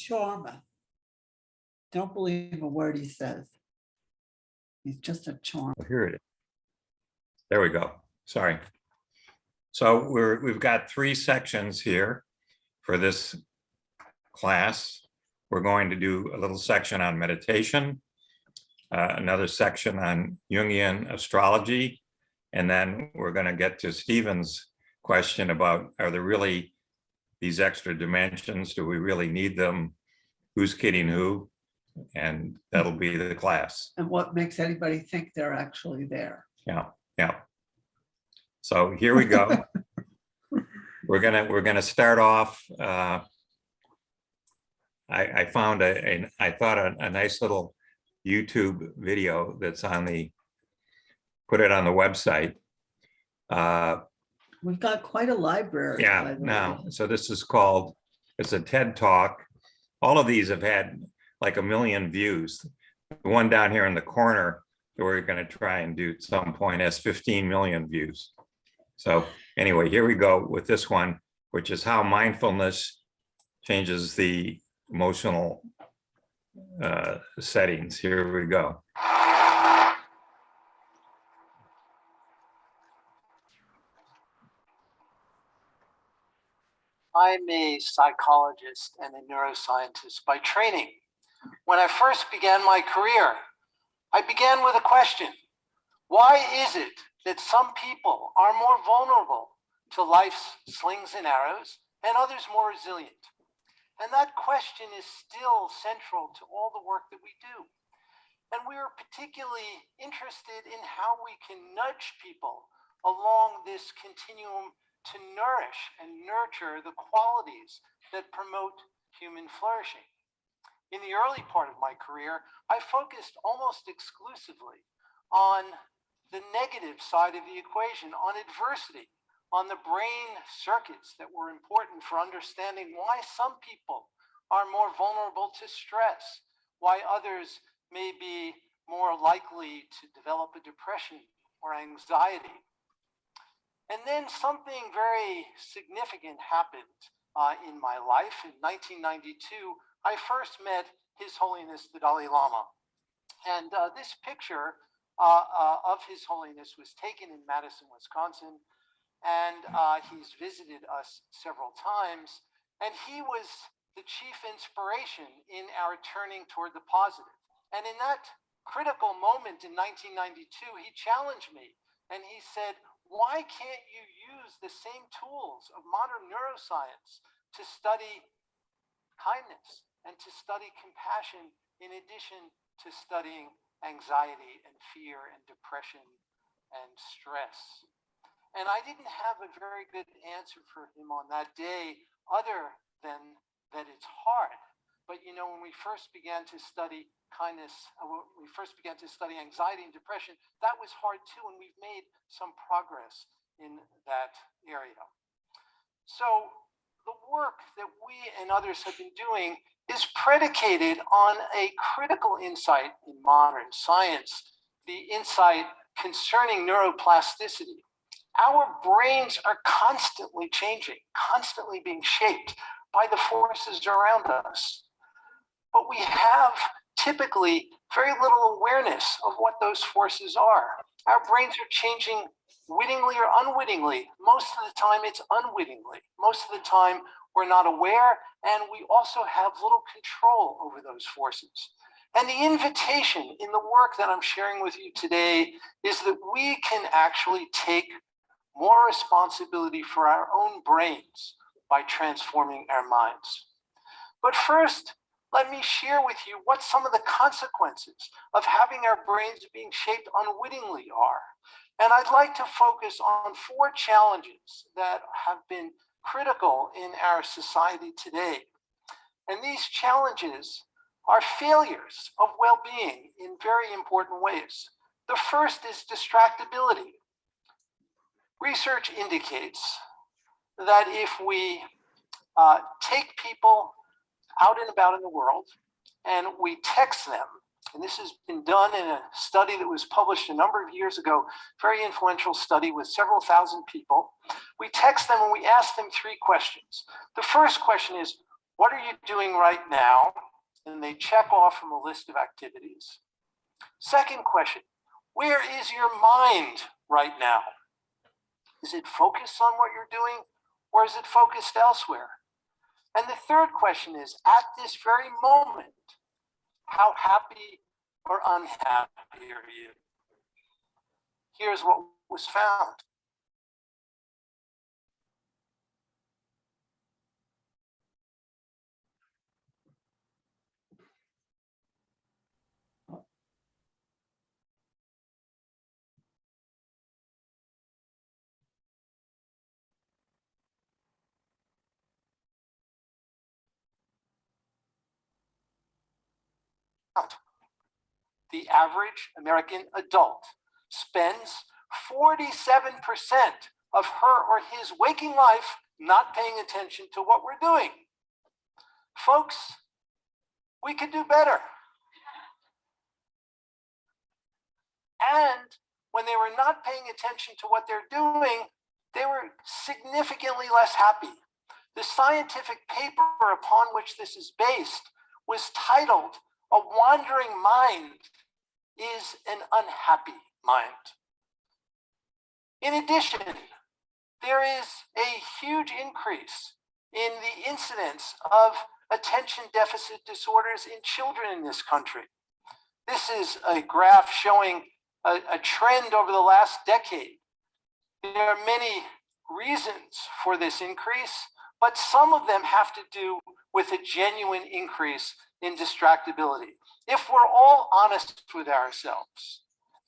charmer. Don't believe a word he says. He's just a charmer. Oh, here it is. There we go. Sorry. So we've got 3 sections here for this class. We're going to do a little section on meditation, another section on Jungian astrology, and then we're going to get to Stephen's question about, are there really these extra dimensions? Do we really need them? Who's kidding who? And that'll be the class. And what makes anybody think they're actually there? Yeah, yeah. So here we go. We're gonna start off. I found I thought a nice little YouTube video that's put it on the website. We've got quite a library. Yeah, now, so this is called, it's a TED Talk. All of these have had like 1 million views. The one down here in the corner that we're gonna try and do at some point has 15 million views. So anyway, here we go with this one, which is how mindfulness changes the emotional settings. Here we go. I'm a psychologist and a neuroscientist by training. When I first began my career, I began with a question. Why is it that some people are more vulnerable to life's slings and arrows and others more resilient? And that question is still central to all the work that we do. And we are particularly interested in how we can nudge people along this continuum to nourish and nurture the qualities that promote human flourishing. In the early part of my career, I focused almost exclusively on the negative side of the equation, on adversity, on the brain circuits that were important for understanding why some people are more vulnerable to stress, why others may be more likely to develop a depression or anxiety. And then something very significant happened in my life. In 1992, I first met His Holiness the Dalai Lama. And this picture of His Holiness was taken in Madison, Wisconsin. And he's visited us several times. And he was the chief inspiration in our turning toward the positive. And in that critical moment in 1992, he challenged me and he said, why can't you use the same tools of modern neuroscience to study kindness and to study compassion in addition to studying anxiety and fear and depression and stress? And I didn't have a very good answer for him on that day, other than that it's hard. But you know, when we first began to study kindness, when we first began to study anxiety and depression, that was hard too, and we've made some progress in that area. So the work that we and others have been doing is predicated on a critical insight in modern science, the insight concerning neuroplasticity. Our brains are constantly changing, constantly being shaped by the forces around us. But we have typically very little awareness of what those forces are. Our brains are changing wittingly or unwittingly. Most of the time it's unwittingly. Most of the time we're not aware, and we also have little control over those forces. And the invitation in the work that I'm sharing with you today is that we can actually take more responsibility for our own brains by transforming our minds. But first, let me share with you what some of the consequences of having our brains being shaped unwittingly are. And I'd like to focus on 4 challenges that have been critical in our society today. And these challenges are failures of well-being in very important ways. The first is distractibility. Research indicates that if we take people out and about in the world and we text them, and this has been done in a study that was published a number of years ago, very influential study with several thousand people. We text them and we ask them 3 questions. The first question is, What are you doing right now? And they check off from a list of activities. Second question, where is your mind right now? Is it focused on what you're doing, or is it focused elsewhere? And the third question is, at this very moment, how happy or unhappy are you? Here's what was found. The average American adult spends 47% of her or his waking life not paying attention to what we're doing. Folks, we could do better. And when they were not paying attention to what they're doing, they were significantly less happy. The scientific paper upon which this is based was titled, "A Wandering Mind is an Unhappy Mind." In addition, there is a huge increase in the incidence of attention deficit disorders in children in this country. This is a graph showing a trend over the last decade. There are many reasons for this increase, but some of them have to do with a genuine increase in distractibility. If we're all honest with ourselves,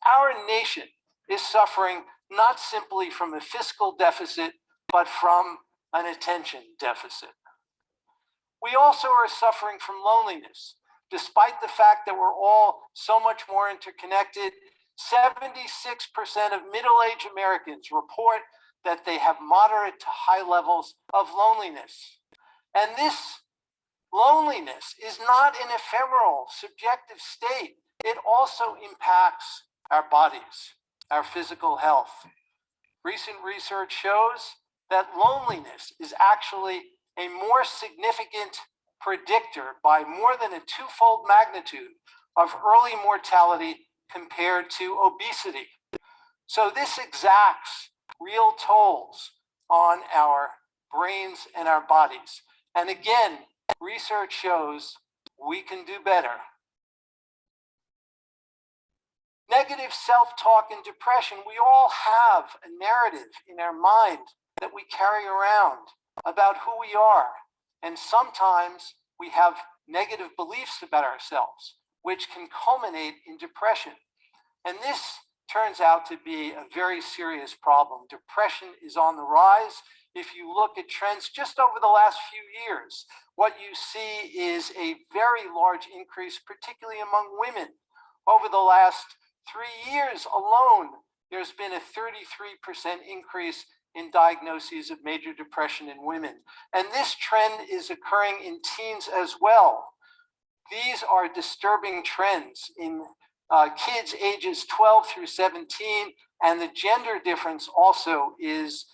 our nation is suffering not simply from a fiscal deficit, but from an attention deficit. We also are suffering from loneliness. Despite the fact that we're all so much more interconnected, 76% of middle-aged Americans report that they have moderate to high levels of loneliness. And this loneliness is not an ephemeral, subjective state. It also impacts our bodies, our physical health. Recent research shows that loneliness is actually a more significant predictor by more than a twofold magnitude of early mortality compared to obesity. So this exacts real tolls on our brains and our bodies. And again, research shows we can do better. Negative self-talk and depression, we all have a narrative in our mind that we carry around about who we are. And sometimes we have negative beliefs about ourselves, which can culminate in depression. And this turns out to be a very serious problem. Depression is on the rise. If you look at trends just over the last few years, what you see is a very large increase, particularly among women. Over the last 3 years alone, there's been a 33% increase in diagnoses of major depression in women. And this trend is occurring in teens as well. These are disturbing trends in kids ages 12 through 17, and the gender difference also is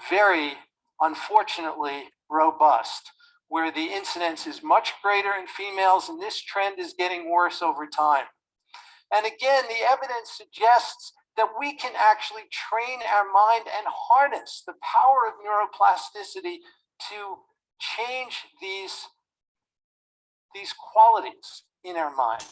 very, unfortunately, robust, where the incidence is much greater in females, and this trend is getting worse over time. And again, the evidence suggests that we can actually train our mind and harness the power of neuroplasticity to change these qualities in our mind.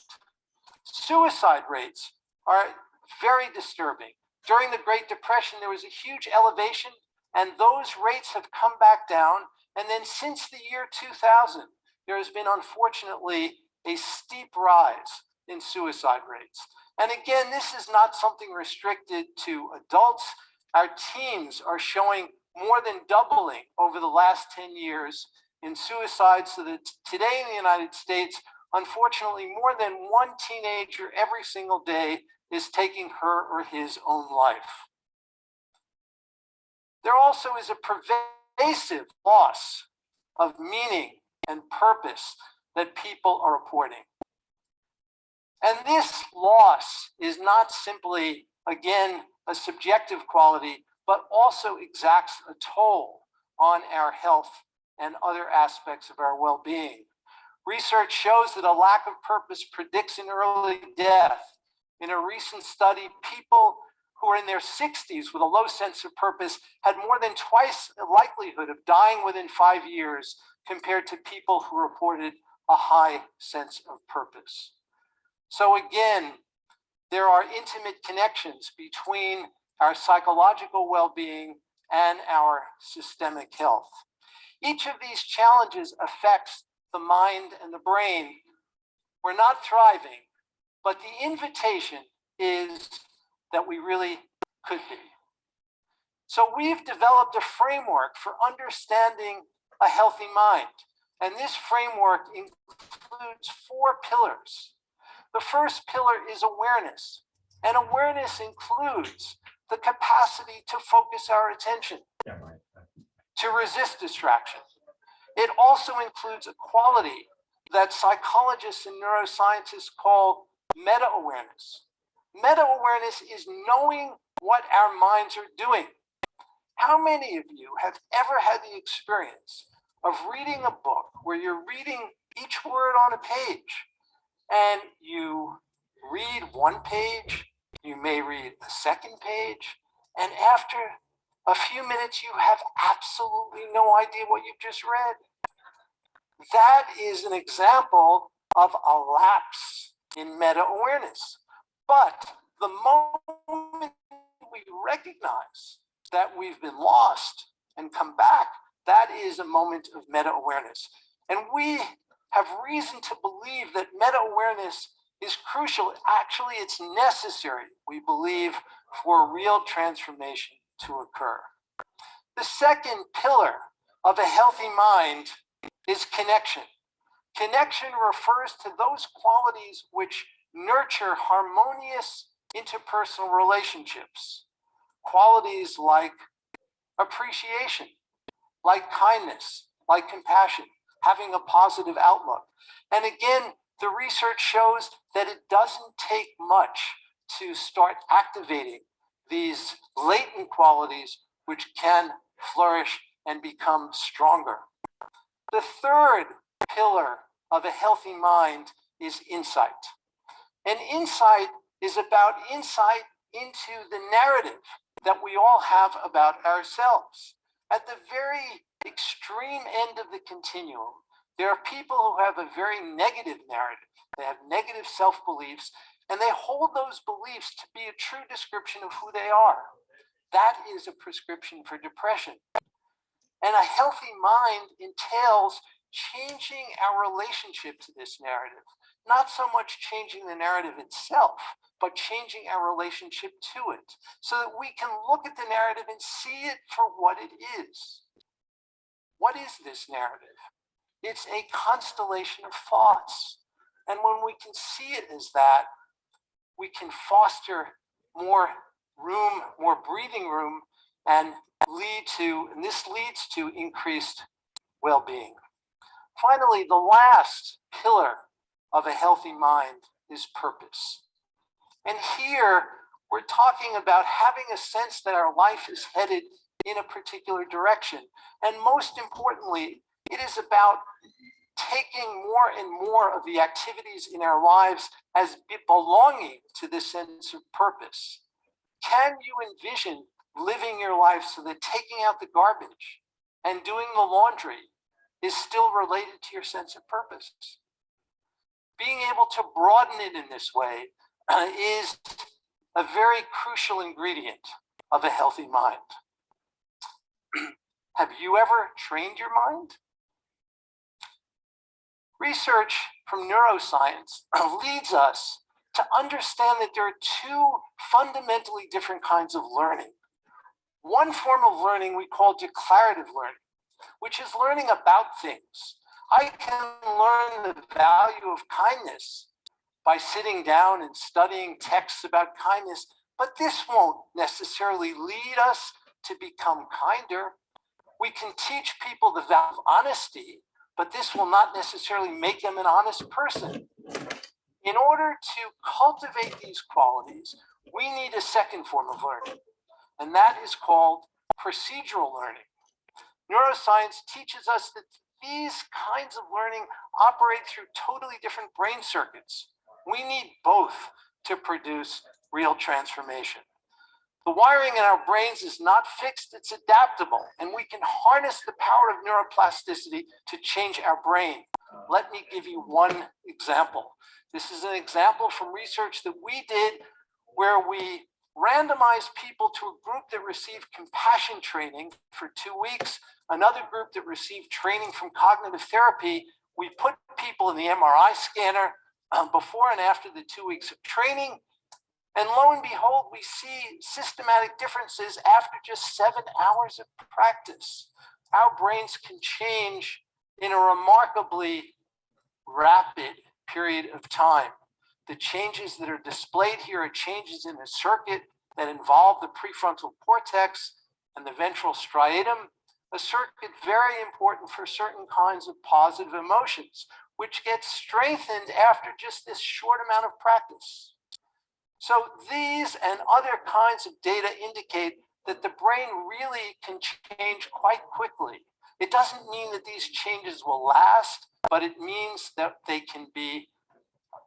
Suicide rates are very disturbing. During the Great Depression, there was a huge elevation, and those rates have come back down. And then since the year 2000, there has been, unfortunately, a steep rise in suicide rates. And again, this is not something restricted to adults. Our teens are showing more than doubling over the last 10 years in suicide, so that today in the United States, unfortunately, more than one teenager every single day is taking her or his own life. There also is a pervasive loss of meaning and purpose that people are reporting. And this loss is not simply, again, a subjective quality, but also exacts a toll on our health and other aspects of our well-being. Research shows that a lack of purpose predicts an early death. In a recent study, people who are in their 60s with a low sense of purpose had more than twice the likelihood of dying within 5 years compared to people who reported a high sense of purpose. So again, there are intimate connections between our psychological well-being and our systemic health. Each of these challenges affects the mind and the brain. We're not thriving, but the invitation is that we really could be. So we've developed a framework for understanding a healthy mind. And this framework includes 4 pillars. The first pillar is awareness. And awareness includes the capacity to focus our attention, to resist distraction. It also includes a quality that psychologists and neuroscientists call meta-awareness. Meta-awareness is knowing what our minds are doing. How many of you have ever had the experience of reading a book where you're reading each word on a page, and you read one page, you may read a second page, and after a few minutes, you have absolutely no idea what you've just read? That is an example of a lapse in meta-awareness. But the moment we recognize that we've been lost and come back, that is a moment of meta-awareness. And we have reason to believe that meta-awareness is crucial. Actually, it's necessary, we believe, for real transformation to occur. The second pillar of a healthy mind is connection. Connection refers to those qualities which nurture harmonious interpersonal relationships. Qualities like appreciation, like kindness, like compassion, having a positive outlook. And again, the research shows that it doesn't take much to start activating these latent qualities which can flourish and become stronger. The third pillar of a healthy mind is insight. And insight is about insight into the narrative that we all have about ourselves. At the very extreme end of the continuum, there are people who have a very negative narrative. They have negative self-beliefs, and they hold those beliefs to be a true description of who they are. That is a prescription for depression. And a healthy mind entails changing our relationship to this narrative. Not so much changing the narrative itself, but changing our relationship to it, so that we can look at the narrative and see it for what it is. What is this narrative? It's a constellation of thoughts. And when we can see it as that, we can foster more room, more breathing room, and this leads to increased well-being. Finally, the last pillar of a healthy mind is purpose. And here we're talking about having a sense that our life is headed in a particular direction. And most importantly, it is about taking more and more of the activities in our lives as belonging to this sense of purpose. Can you envision living your life so that taking out the garbage and doing the laundry is still related to your sense of purpose? Being able to broaden it in this way is a very crucial ingredient of a healthy mind. Have you ever trained your mind? Research from neuroscience leads us to understand that there are 2 fundamentally different kinds of learning. One form of learning we call declarative learning, which is learning about things. I can learn the value of kindness by sitting down and studying texts about kindness, but this won't necessarily lead us to become kinder. We can teach people the value of honesty, but this will not necessarily make them an honest person. In order to cultivate these qualities, we need a second form of learning, and that is called procedural learning. Neuroscience teaches us that these kinds of learning operate through totally different brain circuits. We need both to produce real transformation. The wiring in our brains is not fixed, it's adaptable, and we can harness the power of neuroplasticity to change our brain. Let me give you one example. This is an example from research that we did where we randomized people to a group that received compassion training for 2 weeks, another group that received training from cognitive therapy. We put people in the MRI scanner before and after the 2 weeks of training. And lo and behold, we see systematic differences after just 7 hours of practice. Our brains can change in a remarkably rapid period of time. The changes that are displayed here are changes in the circuit that involve the prefrontal cortex and the ventral striatum, a circuit very important for certain kinds of positive emotions, which gets strengthened after just this short amount of practice. So these and other kinds of data indicate that the brain really can change quite quickly. It doesn't mean that these changes will last, but it means that they can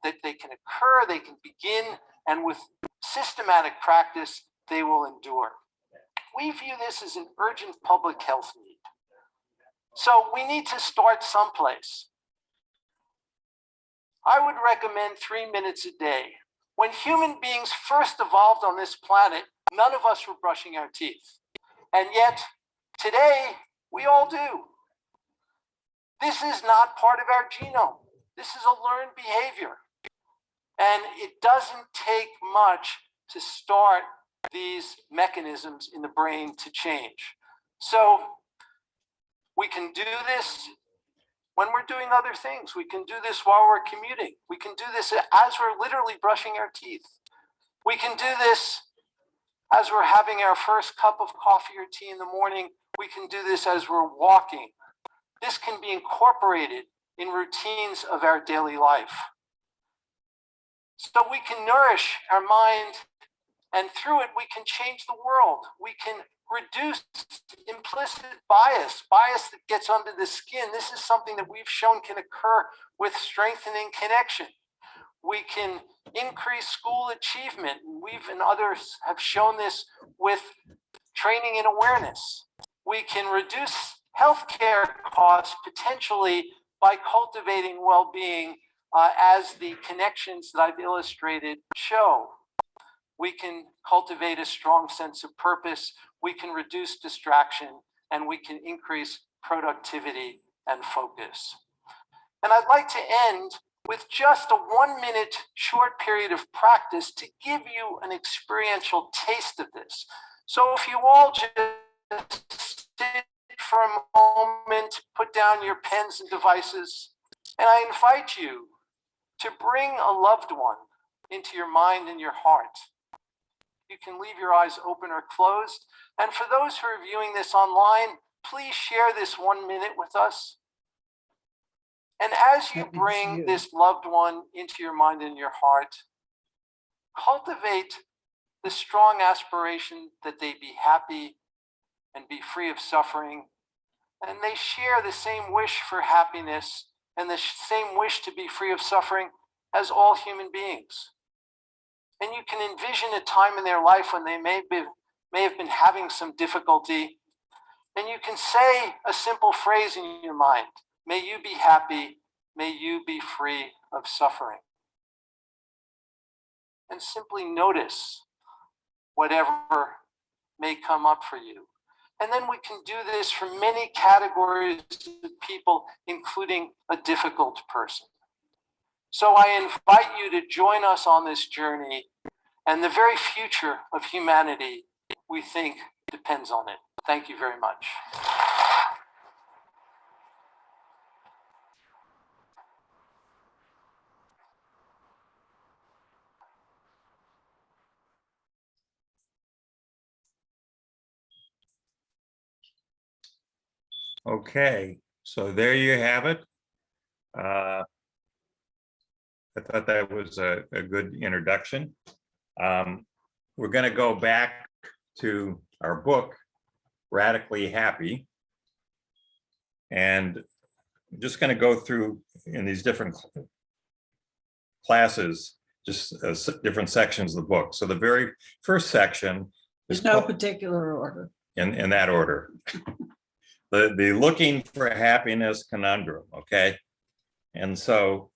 occur, they can begin, and with systematic practice, they will endure. We view this as an urgent public health need. So we need to start someplace. I would recommend 3 minutes a day. When human beings first evolved on this planet, none of us were brushing our teeth. And yet, today, we all do. This is not part of our genome. This is a learned behavior. And it doesn't take much to start these mechanisms in the brain to change. So we can do this when we're doing other things. We can do this while we're commuting. We can do this as we're literally brushing our teeth. We can do this as we're having our first cup of coffee or tea in the morning. We can do this as we're walking. This can be incorporated in routines of our daily life. So we can nourish our mind, and through it, we can change the world. We can reduce implicit bias that gets under the skin. This is something that we've shown can occur with strengthening connection. We can increase school achievement. We've and others have shown this with training and awareness. We can reduce healthcare costs potentially by cultivating well-being, as the connections that I've illustrated show. We can cultivate a strong sense of purpose, we can reduce distraction, and we can increase productivity and focus. And I'd like to end with just a 1 minute short period of practice to give you an experiential taste of this. So if you all just sit for a moment, put down your pens and devices, and I invite you to bring a loved one into your mind and your heart. You can leave your eyes open or closed. And for those who are viewing this online, please share this 1 minute with us. And as you bring this loved one into your mind and your heart, cultivate the strong aspiration that they be happy and be free of suffering. And they share the same wish for happiness and the same wish to be free of suffering as all human beings. And you can envision a time in their life when they may have been having some difficulty, and you can say a simple phrase in your mind: may you be happy, may you be free of suffering. And simply notice whatever may come up for you. And then we can do this for many categories of people, including a difficult person. So I invite you to join us on this journey, and the very future of humanity, we think, depends on it. Thank you very much. Okay, so there you have it. I thought that was a good introduction. We're going to go back to our book, Radically Happy. And I'm just going to go through in these different classes, just different sections of the book. So the very first section is There's no particular order. in that order. The looking for happiness conundrum, okay? And so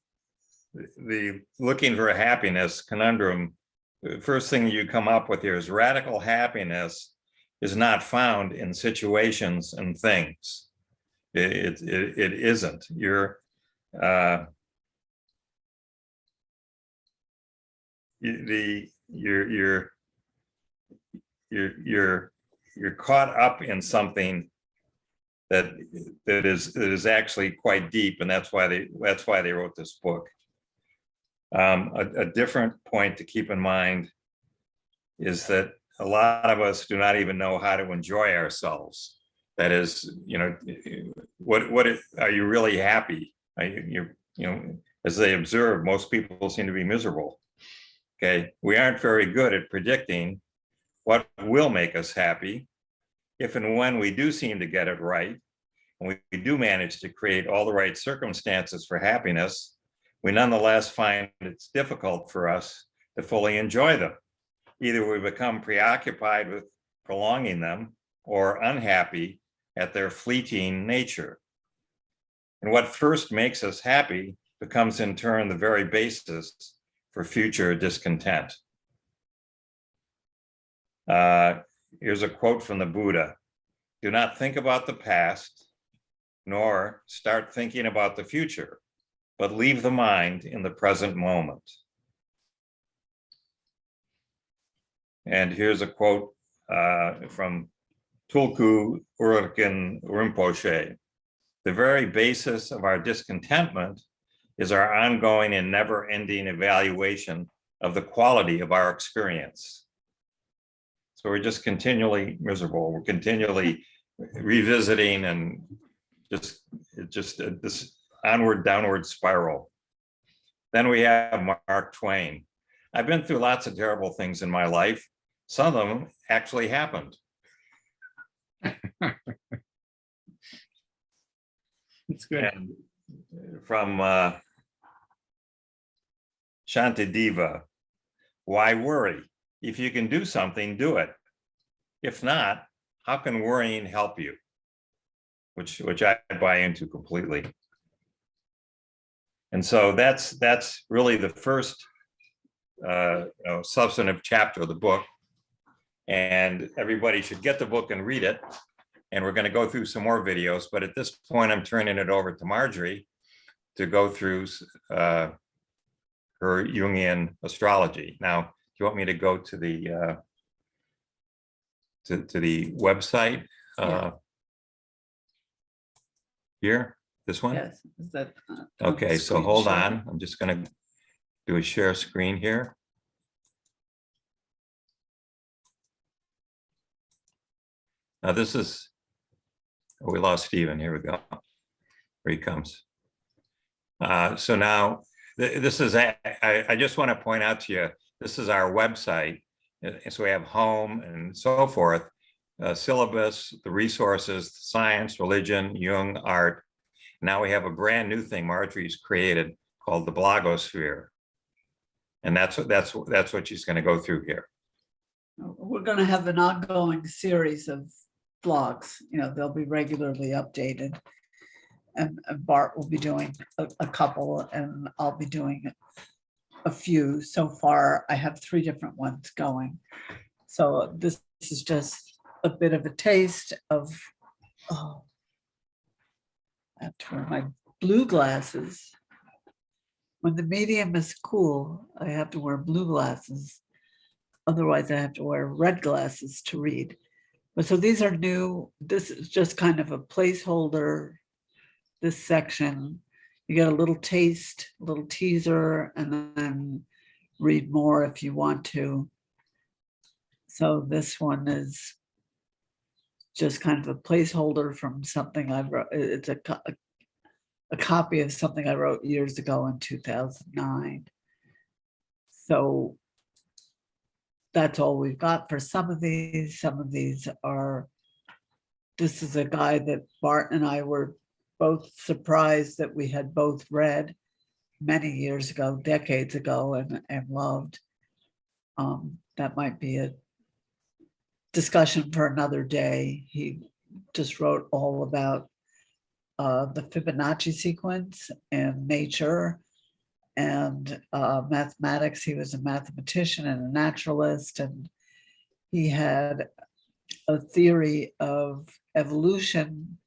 the looking for a happiness conundrum, the first thing you come up with here is radical happiness is not found in situations and things. It isn't. You're caught up in something that is actually quite deep, and that's why they wrote this book. A different point to keep in mind is that a lot of us do not even know how to enjoy ourselves. That is, what are you really happy? As they observe, most people seem to be miserable. Okay, we aren't very good at predicting what will make us happy. If and when we do seem to get it right, and we do manage to create all the right circumstances for happiness, we nonetheless find it's difficult for us to fully enjoy them. Either we become preoccupied with prolonging them or unhappy at their fleeting nature. And what first makes us happy becomes in turn the very basis for future discontent. Here's a quote from the Buddha: "Do not think about the past, nor start thinking about the future, but leave the mind in the present moment." And here's a quote from Tulku Urgyen Rinpoche: "The very basis of our discontentment is our ongoing and never-ending evaluation of the quality of our experience." So we're just continually miserable. We're continually revisiting and just this onward, downward spiral. Then we have Mark Twain. "I've been through lots of terrible things in my life. Some of them actually happened." That's good. And from Shantideva: "Why worry? If you can do something, do it. If not, how can worrying help you?" Which I buy into completely. And so that's really the first substantive chapter of the book. And everybody should get the book and read it. And we're going to go through some more videos, but at this point, I'm turning it over to Marjorie to go through her Jungian astrology. Now, do you want me to go to the to the website here? This one? Yes. Is that, Okay, so screen hold share? on. I'm just going to do a share screen here. Now this is, oh, we lost Stephen. Here we go. Here he comes. So now this is, I just want to point out to you, this is our website. So we have home and so forth, syllabus, the resources, science, religion, Jung, art. Now we have a brand new thing Marjorie's created called the blogosphere. And that's what she's going to go through here. We're going to have an ongoing series of blogs. They'll be regularly updated. And Bart will be doing a couple, and I'll be doing a few. So far, I have 3 different ones going. So this is just a bit of a taste of, oh, I have to wear my blue glasses. When the medium is cool, I have to wear blue glasses. Otherwise, I have to wear red glasses to read. But so these are new. This is just kind of a placeholder. This section, you get a little taste, a little teaser, and then read more if you want to. So this one is just kind of a placeholder from something I wrote. It's a copy of something I wrote years ago in 2009. So that's all we've got for some of these. Some of these are, this is a guy that Bart and I were both surprised that we had both read many years ago, decades ago, and loved. That might be a discussion for another day. He just wrote all about the Fibonacci sequence and nature and mathematics. He was a mathematician and a naturalist, and he had a theory of evolution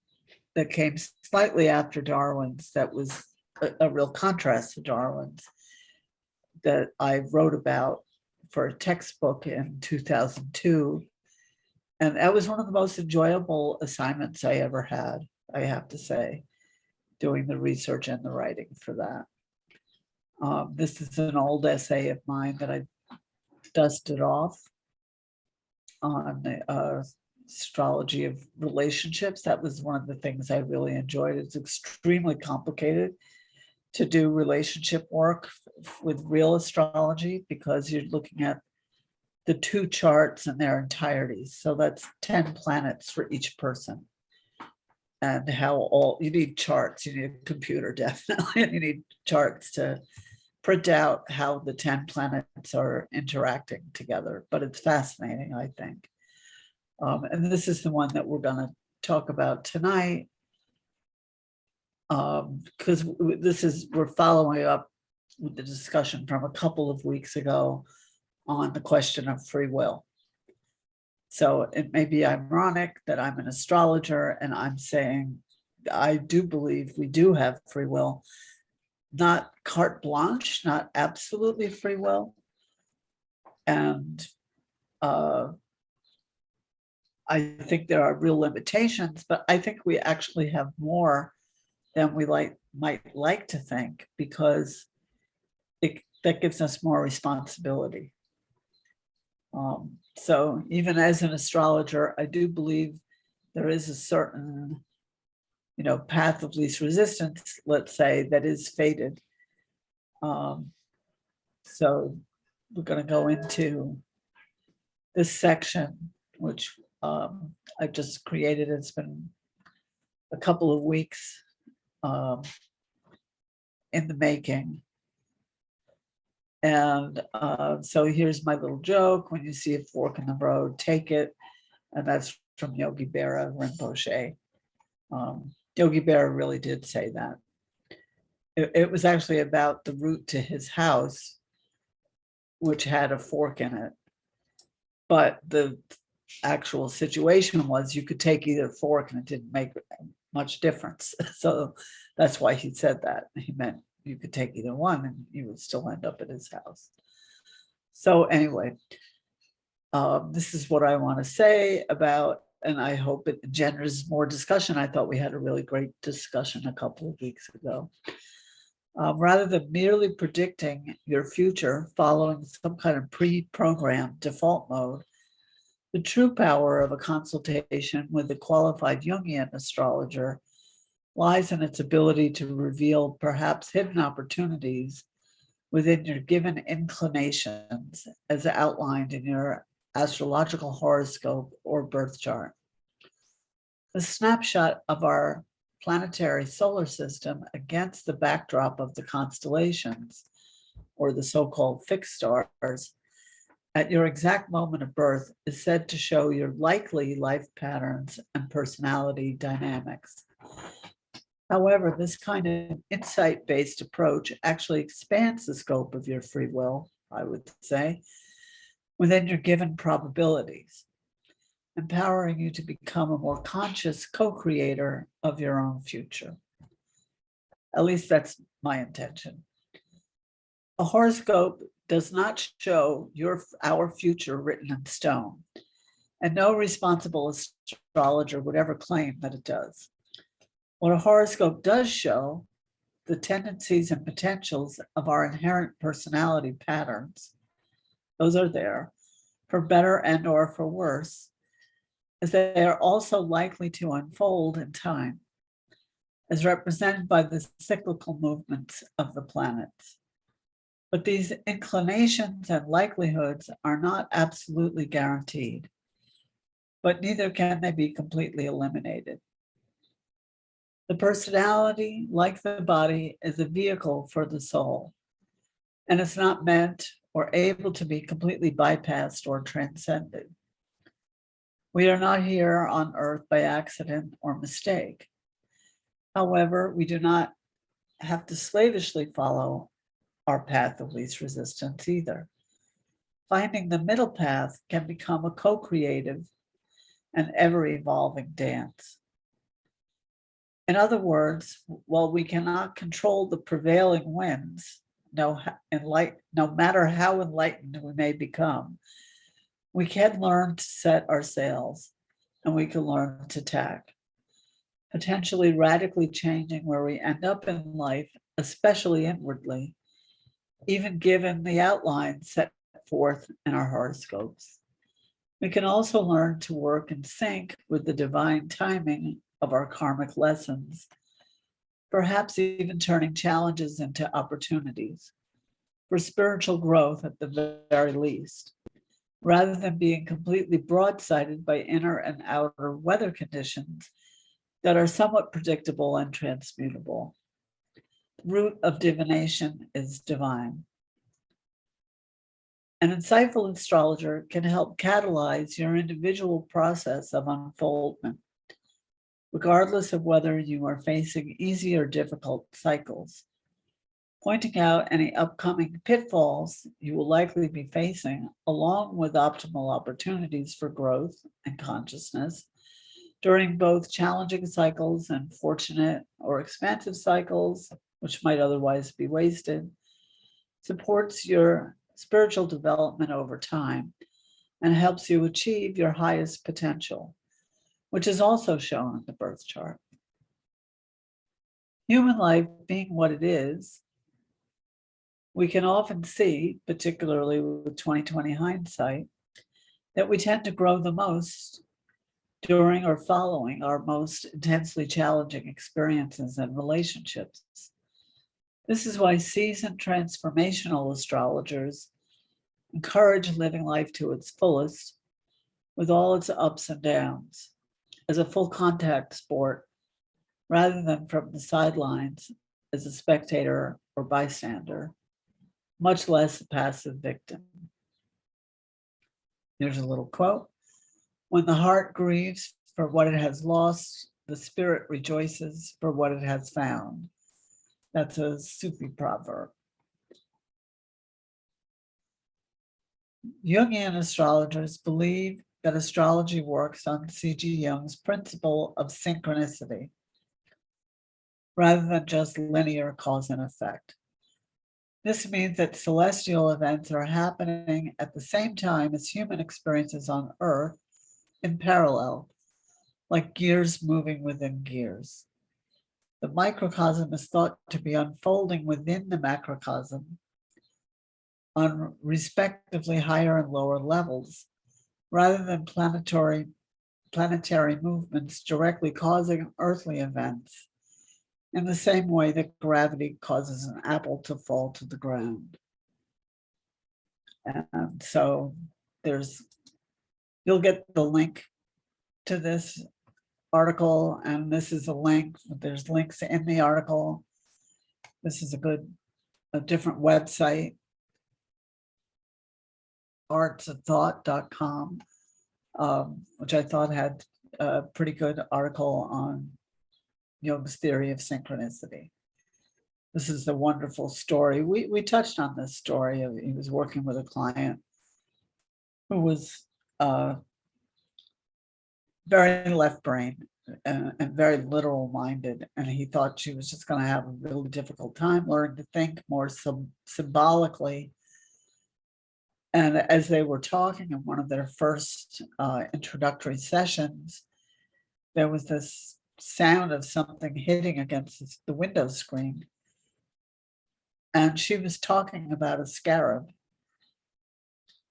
that came slightly after Darwin's that was a real contrast to Darwin's, that I wrote about for a textbook in 2002. And that was one of the most enjoyable assignments I ever had, I have to say, doing the research and the writing for that. This is an old essay of mine that I dusted off on the astrology of relationships. That was one of the things I really enjoyed. It's extremely complicated to do relationship work with real astrology because you're looking at the two charts in their entirety. So that's 10 planets for each person. And how all, you need charts, you need a computer definitely, and you need charts to print out how the 10 planets are interacting together. But it's fascinating, I think. And this is the one that we're going to talk about tonight. Because we're following up with the discussion from a couple of weeks ago on the question of free will. So it may be ironic that I'm an astrologer and I'm saying I do believe we do have free will, not carte blanche, not absolutely free will. And I think there are real limitations, but I think we actually have more than we might like to think, because that gives us more responsibility. So even as an astrologer, I do believe there is a certain, path of least resistance, let's say, that is fated. So we're going to go into this section, which I just created. It's been a couple of weeks in the making. And so here's my little joke: when you see a fork in the road, take it. And that's from Yogi Berra Rinpoche. Yogi Berra really did say that. It was actually about the route to his house, which had a fork in it. But the actual situation was you could take either fork and it didn't make much difference. So that's why he said that. He meant you could take either one and you would still end up at his house. So anyway, this is what I want to say about, and I hope it engenders more discussion. I thought we had a really great discussion a couple of weeks ago. Rather than merely predicting your future following some kind of pre-programmed default mode, the true power of a consultation with a qualified Jungian astrologer lies in its ability to reveal perhaps hidden opportunities within your given inclinations as outlined in your astrological horoscope or birth chart. The snapshot of our planetary solar system against the backdrop of the constellations, or the so-called fixed stars, at your exact moment of birth is said to show your likely life patterns and personality dynamics. However, this kind of insight-based approach actually expands the scope of your free will, I would say, within your given probabilities, empowering you to become a more conscious co-creator of your own future. At least that's my intention. A horoscope does not show our future written in stone, and no responsible astrologer would ever claim that it does. What a horoscope does show, the tendencies and potentials of our inherent personality patterns. Those are there, for better and or for worse, as they are also likely to unfold in time, as represented by the cyclical movements of the planets. But these inclinations and likelihoods are not absolutely guaranteed, but neither can they be completely eliminated. The personality, like the body, is a vehicle for the soul, and it's not meant or able to be completely bypassed or transcended. We are not here on earth by accident or mistake. However, we do not have to slavishly follow our path of least resistance either. Finding the middle path can become a co-creative and ever-evolving dance. In other words, while we cannot control the prevailing winds, no matter how enlightened we may become, we can learn to set our sails, and we can learn to tack, potentially radically changing where we end up in life, especially inwardly, even given the outlines set forth in our horoscopes. We can also learn to work in sync with the divine timing of our karmic lessons, perhaps even turning challenges into opportunities for spiritual growth at the very least, rather than being completely broadsided by inner and outer weather conditions that are somewhat predictable and transmutable. The root of divination is divine. An insightful astrologer can help catalyze your individual process of unfoldment, regardless of whether you are facing easy or difficult cycles, pointing out any upcoming pitfalls you will likely be facing, along with optimal opportunities for growth and consciousness during both challenging cycles and fortunate or expansive cycles, which might otherwise be wasted, supports your spiritual development over time and helps you achieve your highest potential, which is also shown in the birth chart. Human life being what it is, we can often see, particularly with 2020 hindsight, that we tend to grow the most during or following our most intensely challenging experiences and relationships. This is why seasoned transformational astrologers encourage living life to its fullest with all its ups and downs as a full contact sport rather than from the sidelines as a spectator or bystander, much less a passive victim. Here's a little quote. When the heart grieves for what it has lost, the spirit rejoices for what it has found. That's a Sufi proverb. Jungian astrologers believe that astrology works on C.G. Jung's principle of synchronicity, rather than just linear cause and effect. This means that celestial events are happening at the same time as human experiences on Earth in parallel, like gears moving within gears. The microcosm is thought to be unfolding within the macrocosm on respectively higher and lower levels, rather than planetary movements directly causing earthly events, in the same way that gravity causes an apple to fall to the ground. And so you'll get the link to this article, and this is a link. There's links in the article. This is a different website, artsofthought.com, which I thought had a pretty good article on Jung's theory of synchronicity. This is a wonderful story. We touched on this story. He was working with a client who was very left brain and very literal minded. And he thought she was just going to have a really difficult time learning to think more symbolically. And as they were talking in one of their first introductory sessions, there was this sound of something hitting against the window screen. And she was talking about a scarab.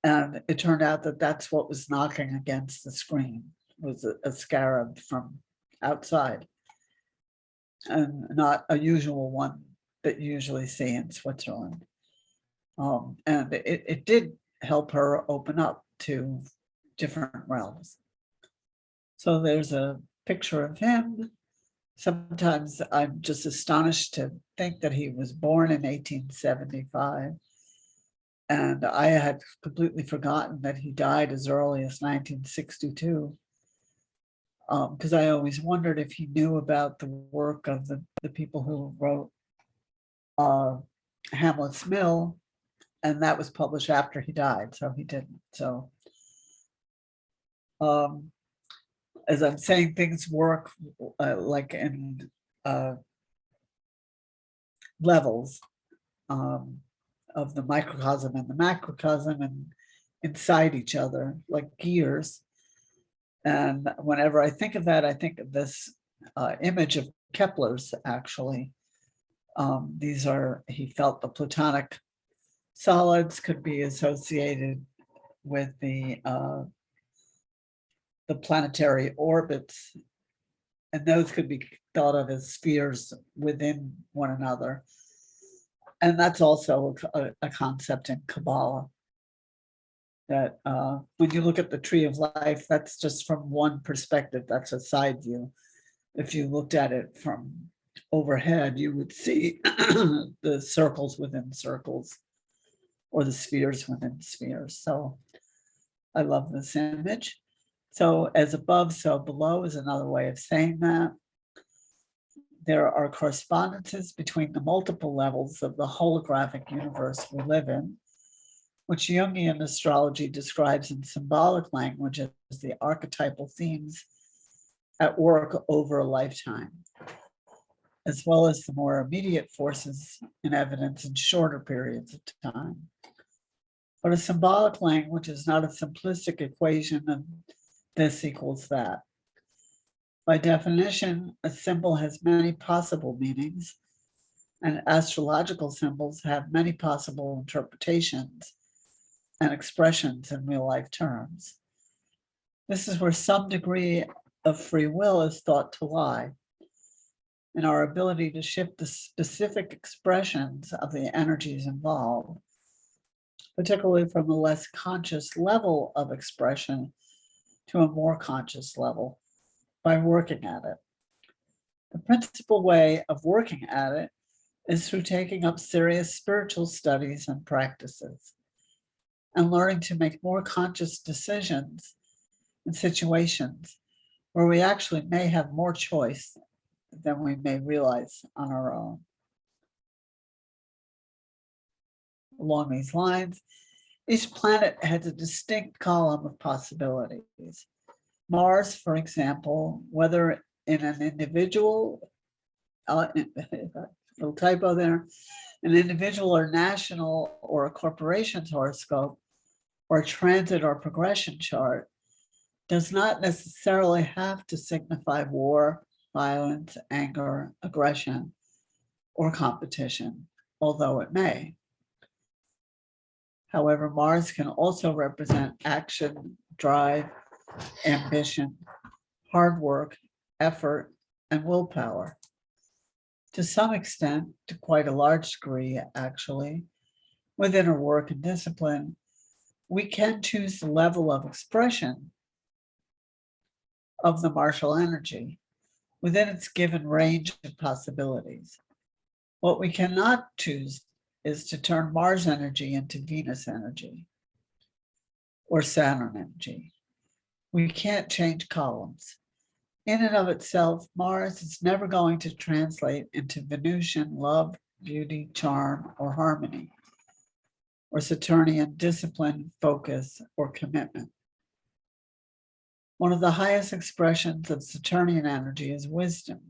And it turned out that that's what was knocking against the screen, was a scarab from outside, and not a usual one that you usually see in Switzerland. And it did help her open up to different realms. So there's a picture of him sometimes I'm just astonished to think that he was born in 1875. And I had completely forgotten that he died as early as 1962. Because I always wondered if he knew about the work of the people who wrote Hamlet's Mill, and that was published after he died, so he didn't. So as I'm saying, things work like in levels of the microcosm and the macrocosm and inside each other, like gears. And whenever I think of that, I think of this image of Kepler's, actually. These are, he felt the Platonic solids could be associated with the planetary orbits, and those could be thought of as spheres within one another. And that's also a concept in Kabbalah, that when you look at the tree of life, that's just from one perspective, that's a side view. If you looked at it from overhead, you would see the circles within circles, or the spheres within spheres. So I love this image. So as above, so below is another way of saying that. There are correspondences between the multiple levels of the holographic universe we live in, which Jungian astrology describes in symbolic language as the archetypal themes at work over a lifetime, as well as the more immediate forces in evidence in shorter periods of time. But a symbolic language is not a simplistic equation of this equals that. By definition, a symbol has many possible meanings, and astrological symbols have many possible interpretations and expressions in real life terms. This is where some degree of free will is thought to lie, in our ability to shift the specific expressions of the energies involved, particularly from a less conscious level of expression to a more conscious level, by working at it. The principal way of working at it is through taking up serious spiritual studies and practices, and learning to make more conscious decisions in situations where we actually may have more choice than we may realize on our own. Along these lines, each planet has a distinct column of possibilities. Mars, for example, whether in an individual, little typo there, an individual or national or a corporation's horoscope, or transit or progression chart, does not necessarily have to signify war, violence, anger, aggression, or competition, although it may. However, Mars can also represent action, drive, ambition, hard work, effort, and willpower. To some extent, to quite a large degree, actually, within our work and discipline, we can choose the level of expression of the martial energy within its given range of possibilities. What we cannot choose is to turn Mars energy into Venus energy or Saturn energy. We can't change columns. In and of itself, Mars is never going to translate into Venusian love, beauty, charm, or harmony, or Saturnian discipline, focus, or commitment. One of the highest expressions of Saturnian energy is wisdom,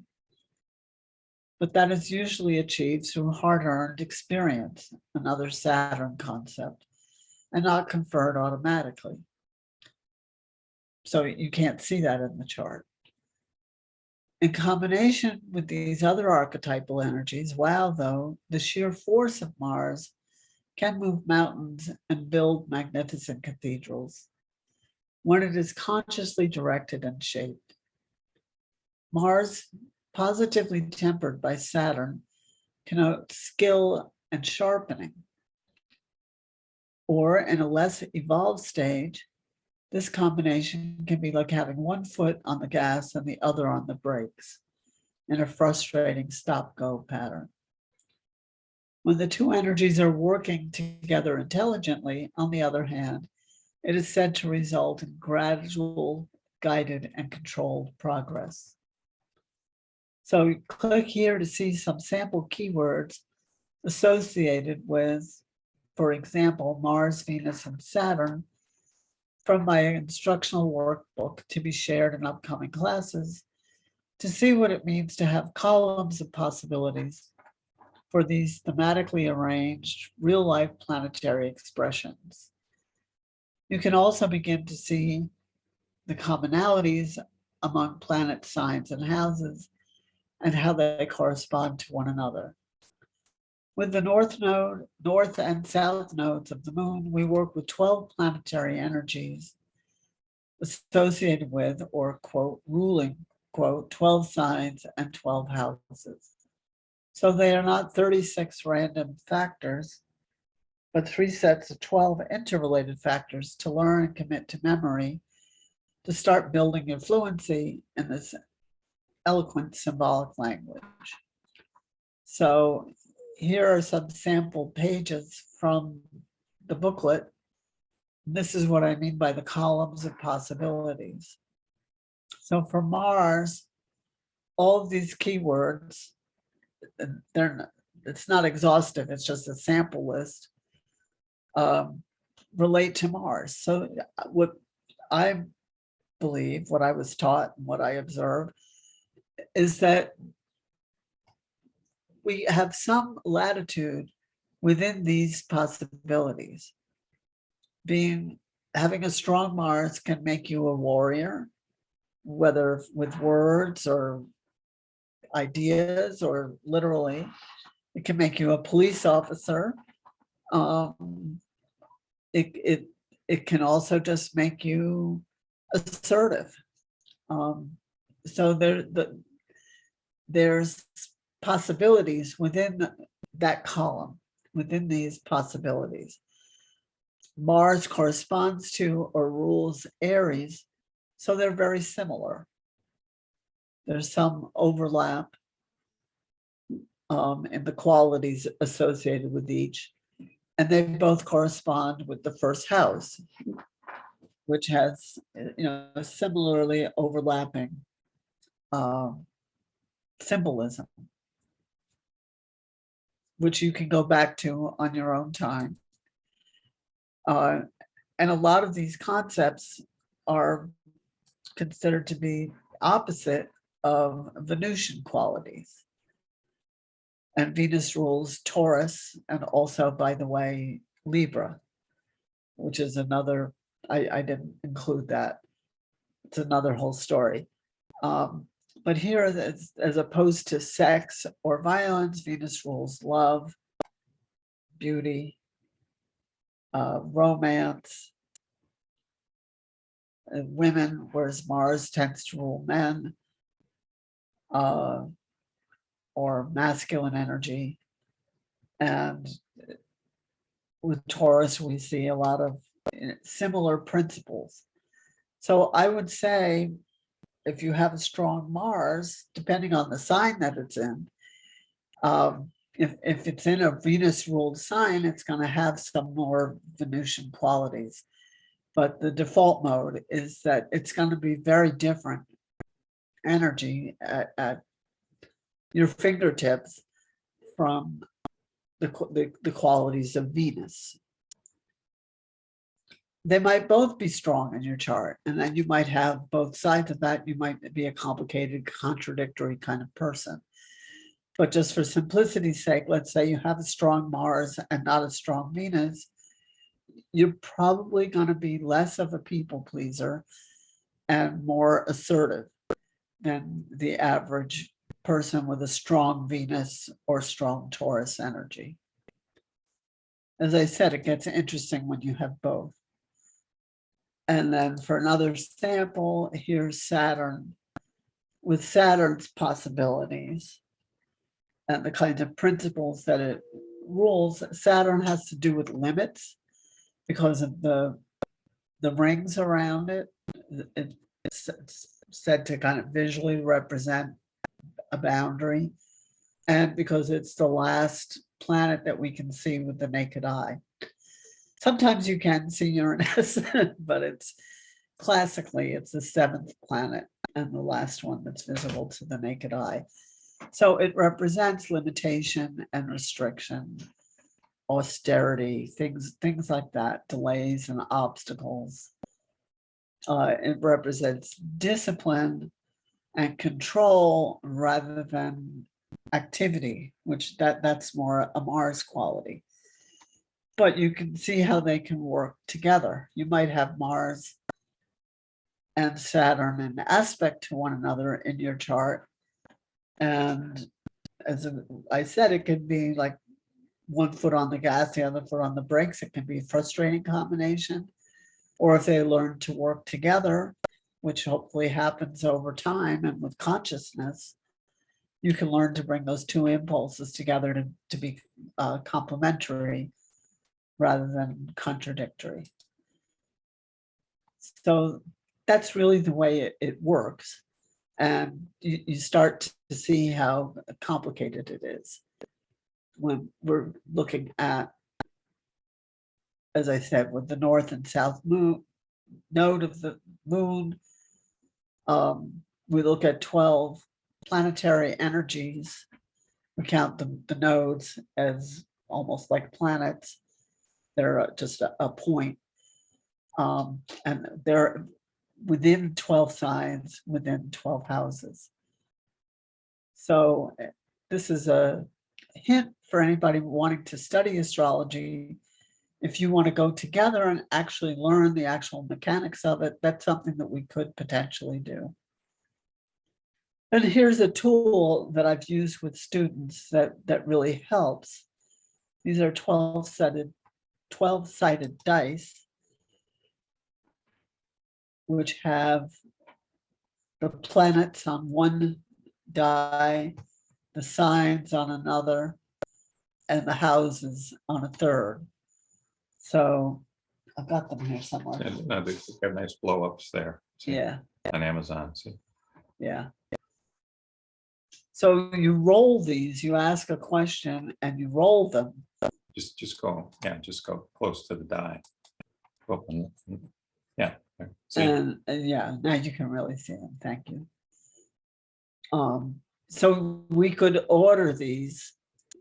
but that is usually achieved through hard-earned experience, another Saturn concept, and not conferred automatically. So you can't see that in the chart. In combination with these other archetypal energies, wow, though, the sheer force of Mars can move mountains and build magnificent cathedrals when it is consciously directed and shaped. Mars, positively tempered by Saturn, connotes skill and sharpening. Or in a less evolved stage, this combination can be like having one foot on the gas and the other on the brakes, in a frustrating stop-go pattern. When the two energies are working together intelligently, on the other hand, it is said to result in gradual, guided, and controlled progress. So you click here to see some sample keywords associated with, for example, Mars, Venus, and Saturn from my instructional workbook to be shared in upcoming classes to see what it means to have columns of possibilities for these thematically arranged real-life planetary expressions. You can also begin to see the commonalities among planet signs and houses and how they correspond to one another. With the north node, north and south nodes of the moon, we work with 12 planetary energies associated with, or quote, ruling, quote, 12 signs and 12 houses. So they are not 36 random factors, but 3 sets of 12 interrelated factors to learn and commit to memory to start building your fluency in this eloquent symbolic language. So here are some sample pages from the booklet. This is what I mean by the columns of possibilities. So for Mars, all of these keywords, it's not exhaustive, it's just a sample list, relate to Mars. So what I believe, what I was taught and what I observe is that we have some latitude within these possibilities. Having a strong Mars can make you a warrior, whether with words or ideas or literally. It can make you a police officer. It can also just make you assertive. So there's possibilities within that column, within these possibilities. Mars corresponds to or rules Aries, so they're very similar. There's some overlap in the qualities associated with each, and they both correspond with the first house, which has, similarly overlapping symbolism, which you can go back to on your own time. And a lot of these concepts are considered to be opposite of Venusian qualities. And Venus rules Taurus, and also, by the way, Libra, which is another, I didn't include that. It's another whole story. But here, as opposed to sex or violence, Venus rules love, beauty, romance, women, whereas Mars tends to rule men, or masculine energy. And with Taurus, we see a lot of similar principles. So I would say, if you have a strong Mars, depending on the sign that it's in, if it's in a Venus-ruled sign, it's going to have some more Venusian qualities. But the default mode is that it's going to be very different energy at your fingertips from the qualities of Venus. They might both be strong in your chart, and then you might have both sides of that. You might be a complicated, contradictory kind of person. But just for simplicity's sake, let's say you have a strong Mars and not a strong Venus, you're probably going to be less of a people pleaser and more assertive than the average person with a strong Venus or strong Taurus energy. As I said, it gets interesting when you have both. And then for another sample, here's Saturn, with Saturn's possibilities and the kinds of principles that it rules. Saturn has to do with limits because of the rings around it. It's said to kind of visually represent a boundary, and because it's the last planet that we can see with the naked eye. Sometimes you can see Uranus, but it's classically, it's the 7th planet and the last one that's visible to the naked eye. So it represents limitation and restriction, austerity, things like that, delays and obstacles. It represents discipline and control rather than activity, which that's more a Mars quality. But you can see how they can work together. You might have Mars and Saturn in aspect to one another in your chart. And as I said, it can be like one foot on the gas, the other foot on the brakes. It can be a frustrating combination. Or if they learn to work together, which hopefully happens over time and with consciousness, you can learn to bring those two impulses together to be complementary rather than contradictory. So that's really the way it works. And you start to see how complicated it is when we're looking at, as I said, with the north and south moon node of the moon. We look at 12 planetary energies. We count the nodes as almost like planets. They're just a point. And they're within 12 signs, within 12 houses. So this is a hint for anybody wanting to study astrology. If you want to go together and actually learn the actual mechanics of it, that's something that we could potentially do. And here's a tool that I've used with students that really helps. These are 12-sided dice, which have the planets on one die, the signs on another, and the houses on a third. So I've got them here somewhere. And no, they've got nice blow-ups there. See, Yeah, on Amazon. See, yeah. So you roll these, you ask a question and you roll them. just go, yeah, just go close to the die. Open it. Yeah. there. See, And yeah, now you can really see them. Thank you. So we could order these,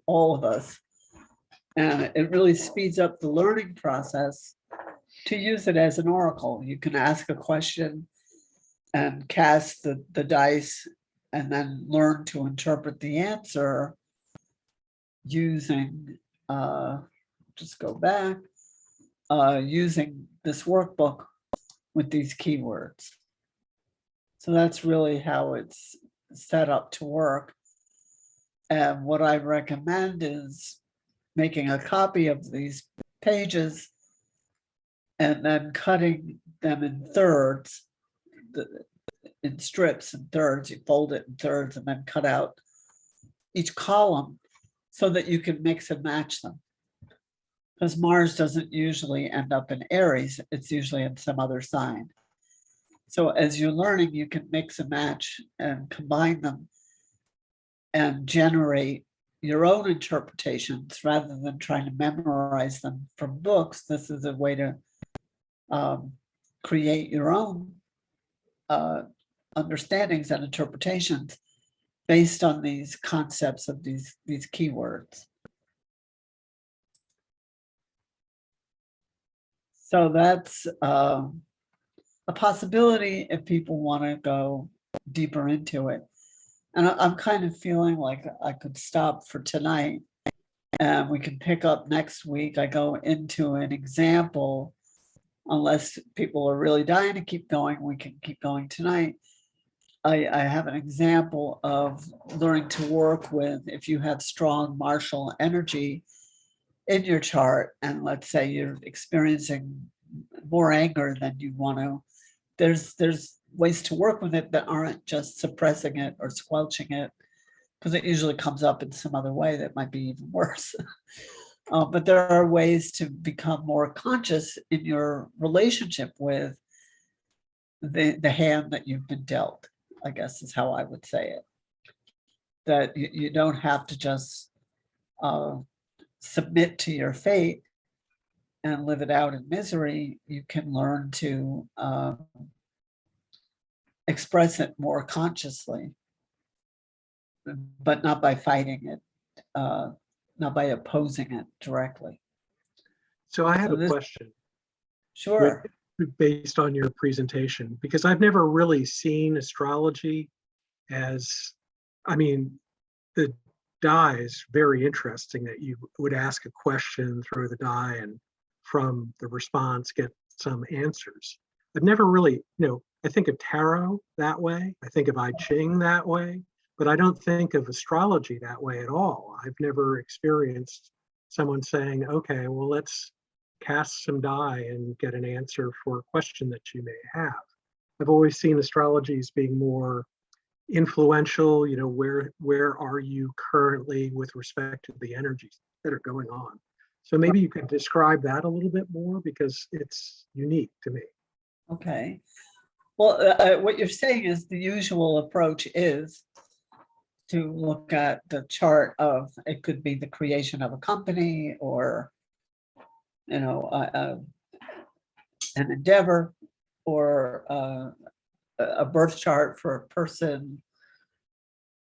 all of us, and it really speeds up the learning process to use it as an oracle. You can ask a question and cast the dice and then learn to interpret the answer using, just go back, using this workbook with these keywords. So that's really how it's set up to work. And what I recommend is making a copy of these pages and then cutting them in thirds, in strips and thirds. You fold it in thirds and then cut out each column so that you can mix and match them. Because Mars doesn't usually end up in Aries, it's usually in some other sign. So as you're learning, you can mix and match and combine them and generate your own interpretations rather than trying to memorize them from books. This is a way to create your own understandings and interpretations based on these concepts of these keywords. So that's a possibility if people want to go deeper into it. And I'm kind of feeling like I could stop for tonight and we can pick up next week. I go into an example, unless people are really dying to keep going, we can keep going tonight. I have an example of learning to work with, if you have strong martial energy in your chart, and let's say you're experiencing more anger than you want to, there's ways to work with it that aren't just suppressing it or squelching it, because it usually comes up in some other way that might be even worse. But there are ways to become more conscious in your relationship with the hand that you've been dealt, I guess is how I would say it. that you don't have to just submit to your fate and live it out in misery. You can learn to express it more consciously, but not by fighting it, not by opposing it directly. So I have So a this- question Sure. based on your presentation, because I've never really seen astrology as, I mean, the die is very interesting that you would ask a question, throw the die, and from the response get some answers. I've never really, I think of tarot that way. I think of I Ching that way, but I don't think of astrology that way at all. I've never experienced someone saying, okay, well, let's cast some die and get an answer for a question that you may have. I've always seen astrology as being more influential, where are you currently with respect to the energies that are going on. So maybe you could describe that a little bit more, because it's unique to me. Okay. Well, what you're saying is the usual approach is to look at the chart of, it could be the creation of a company, or an endeavor, or a birth chart for a person,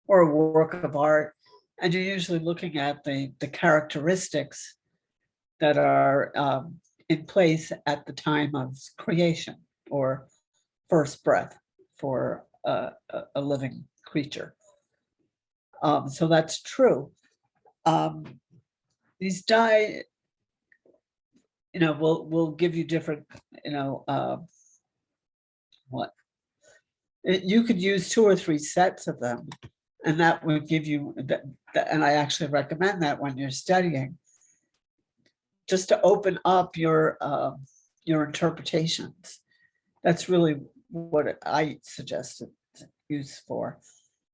or a work of art. And you're usually looking at the characteristics that are in place at the time of creation, or first breath for a living creature. So that's true. These die, will give you different, you could use 2 or 3 sets of them, and that would give you and I actually recommend that when you're studying, just to open up your interpretations. That's really what I suggest it's used for.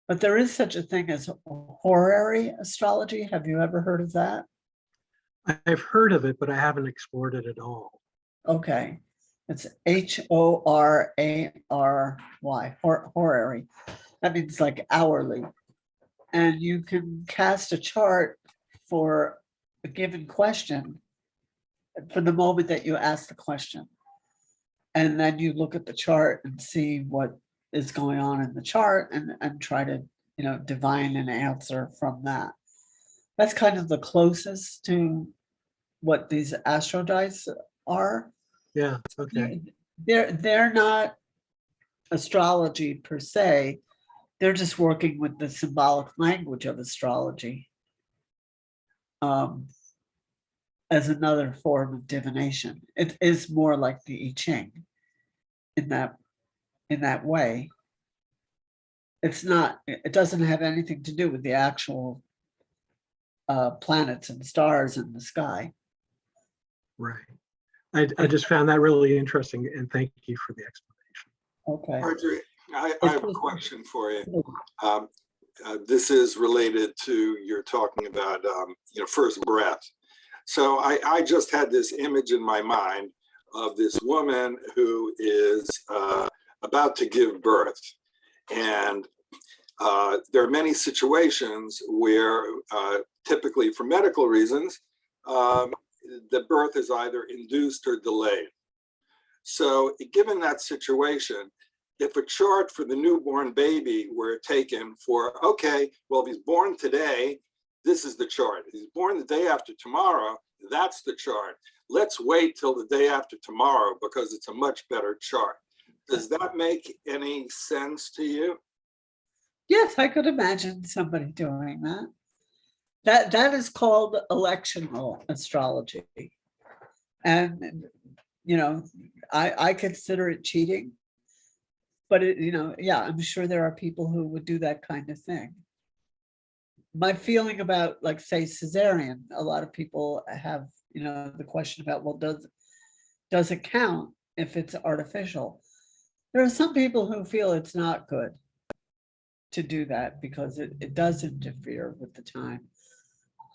But there is such a thing as horary astrology. Have you ever heard of that? I've heard of it, but I haven't explored it at all. Okay. It's Horary, horary. That means like hourly. And you can cast a chart for a given question from the moment that you ask the question. And then you look at the chart and see what is going on in the chart, and try to, divine an answer from that. That's kind of the closest to what these astro dice are. Yeah, okay. They're not astrology per se. They're just working with the symbolic language of astrology as another form of divination. It is more like the I Ching in that way. It's not. It doesn't have anything to do with the actual planets and stars in the sky. Right. I just found that really interesting, and thank you for the explanation. Okay. Marjorie, I have a question for you. This is related to you're talking about, first breath. So I just had this image in my mind of this woman who is about to give birth. And there are many situations where typically for medical reasons, the birth is either induced or delayed. So given that situation, if a chart for the newborn baby were taken for, okay, well, if he's born today, this is the chart. If he's born the day after tomorrow, that's the chart. Let's wait till the day after tomorrow because it's a much better chart. Does that make any sense to you? Yes, I could imagine somebody doing that. That is called electional astrology. And, I consider it cheating. But, I'm sure there are people who would do that kind of thing. My feeling about, like, say, cesarean, a lot of people have, the question about, well, does it count if it's artificial? There are some people who feel it's not good to do that because it does interfere with the time.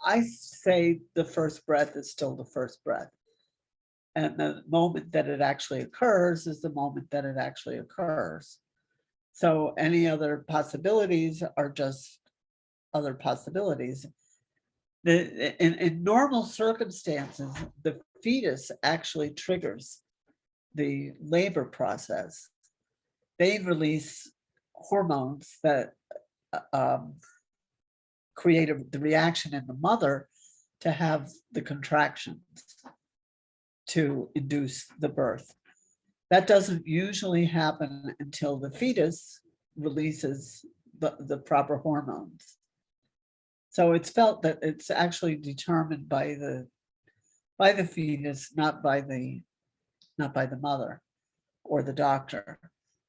I say the first breath is still the first breath. And the moment that it actually occurs is the moment that it actually occurs. So any other possibilities are just other possibilities. In normal circumstances, the fetus actually triggers the labor process. They release hormones that create the reaction in the mother to have the contractions to induce the birth. That doesn't usually happen until the fetus releases the proper hormones. So it's felt that it's actually determined by the fetus, not by the mother or the doctor.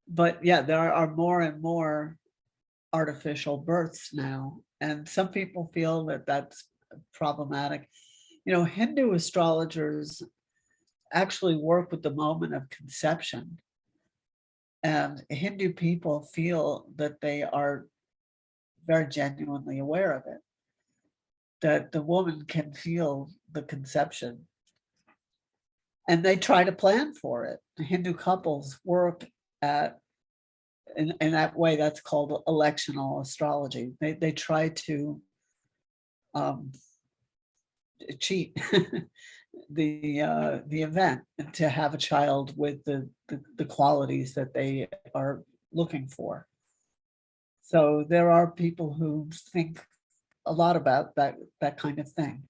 But yeah, there are more and more artificial births now, and some people feel that that's problematic. Hindu astrologers actually work with the moment of conception, and Hindu people feel that they are very genuinely aware of it, that the woman can feel the conception, and they try to plan for it. The Hindu couples work in that way. That's called electional astrology. They try to cheat the event and to have a child with the qualities that they are looking for. So there are people who think a lot about that kind of thing.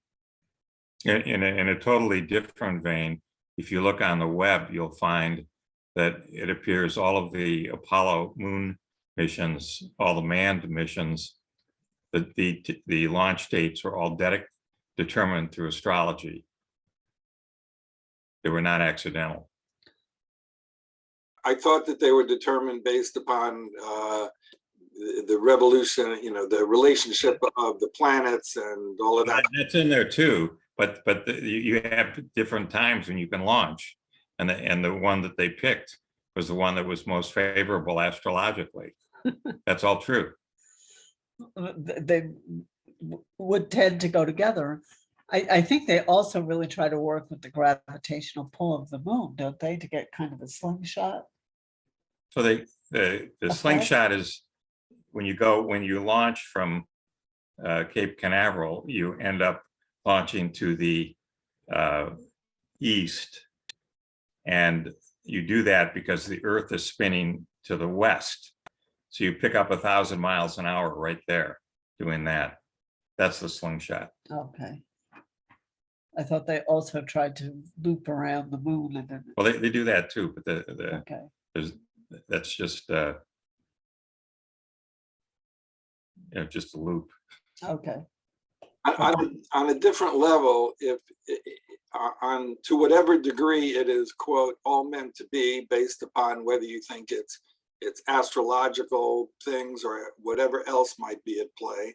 In a totally different vein, if you look on the web, you'll find that it appears all of the Apollo moon missions, all the manned missions, that the launch dates were all determined through astrology. They were not accidental. I thought that they were determined based upon the revolution, the relationship of the planets and all of that. That's in there too, but you have different times when you can launch, and the one that they picked was the one that was most favorable astrologically. That's all true. They would tend to go together. I think they also really try to work with the gravitational pull of the moon, don't they, to get kind of a slingshot? So the slingshot is when you launch from Cape Canaveral, you end up launching to the east, and you do that because the Earth is spinning to the west. So you pick up 1,000 miles an hour right there doing that. That's the slingshot. Okay. I thought they also tried to loop around the moon and then. Well, they do that too, but Okay. that's just just a loop. Okay. On a different level, if to whatever degree it is, quote, all meant to be, based upon whether you think it's astrological things or whatever else might be at play,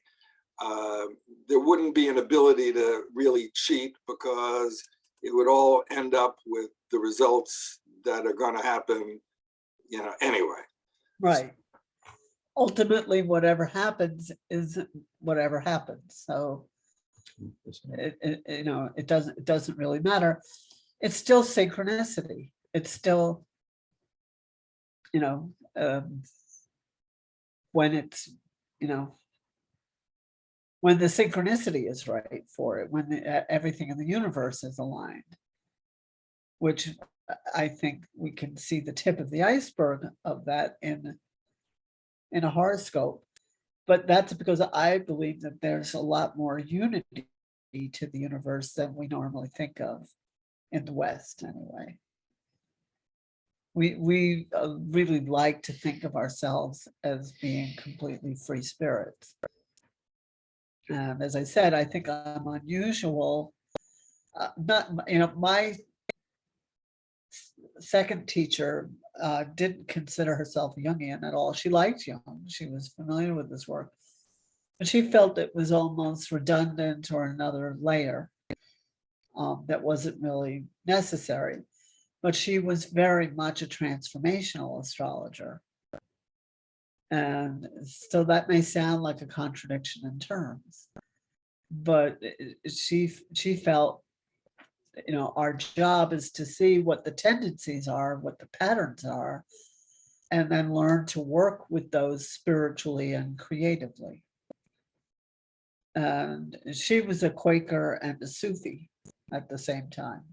there wouldn't be an ability to really cheat, because it would all end up with the results that are going to happen, anyway. Right. Ultimately, whatever happens is whatever happens. So it doesn't really matter. It's still synchronicity. It's still, when it's, when the synchronicity is right for it, when everything in the universe is aligned, which I think we can see the tip of the iceberg of that in a horoscope. But that's because I believe that there's a lot more unity to the universe than we normally think of in the West, anyway. We really like to think of ourselves as being completely free spirits. And as I said, I think I'm unusual. My second teacher didn't consider herself Jungian at all. She liked Jung. She was familiar with his work, but she felt it was almost redundant or another layer that wasn't really necessary. But she was very much a transformational astrologer. And so that may sound like a contradiction in terms, but she felt, our job is to see what the tendencies are, what the patterns are, and then learn to work with those spiritually and creatively. And she was a Quaker and a Sufi at the same time,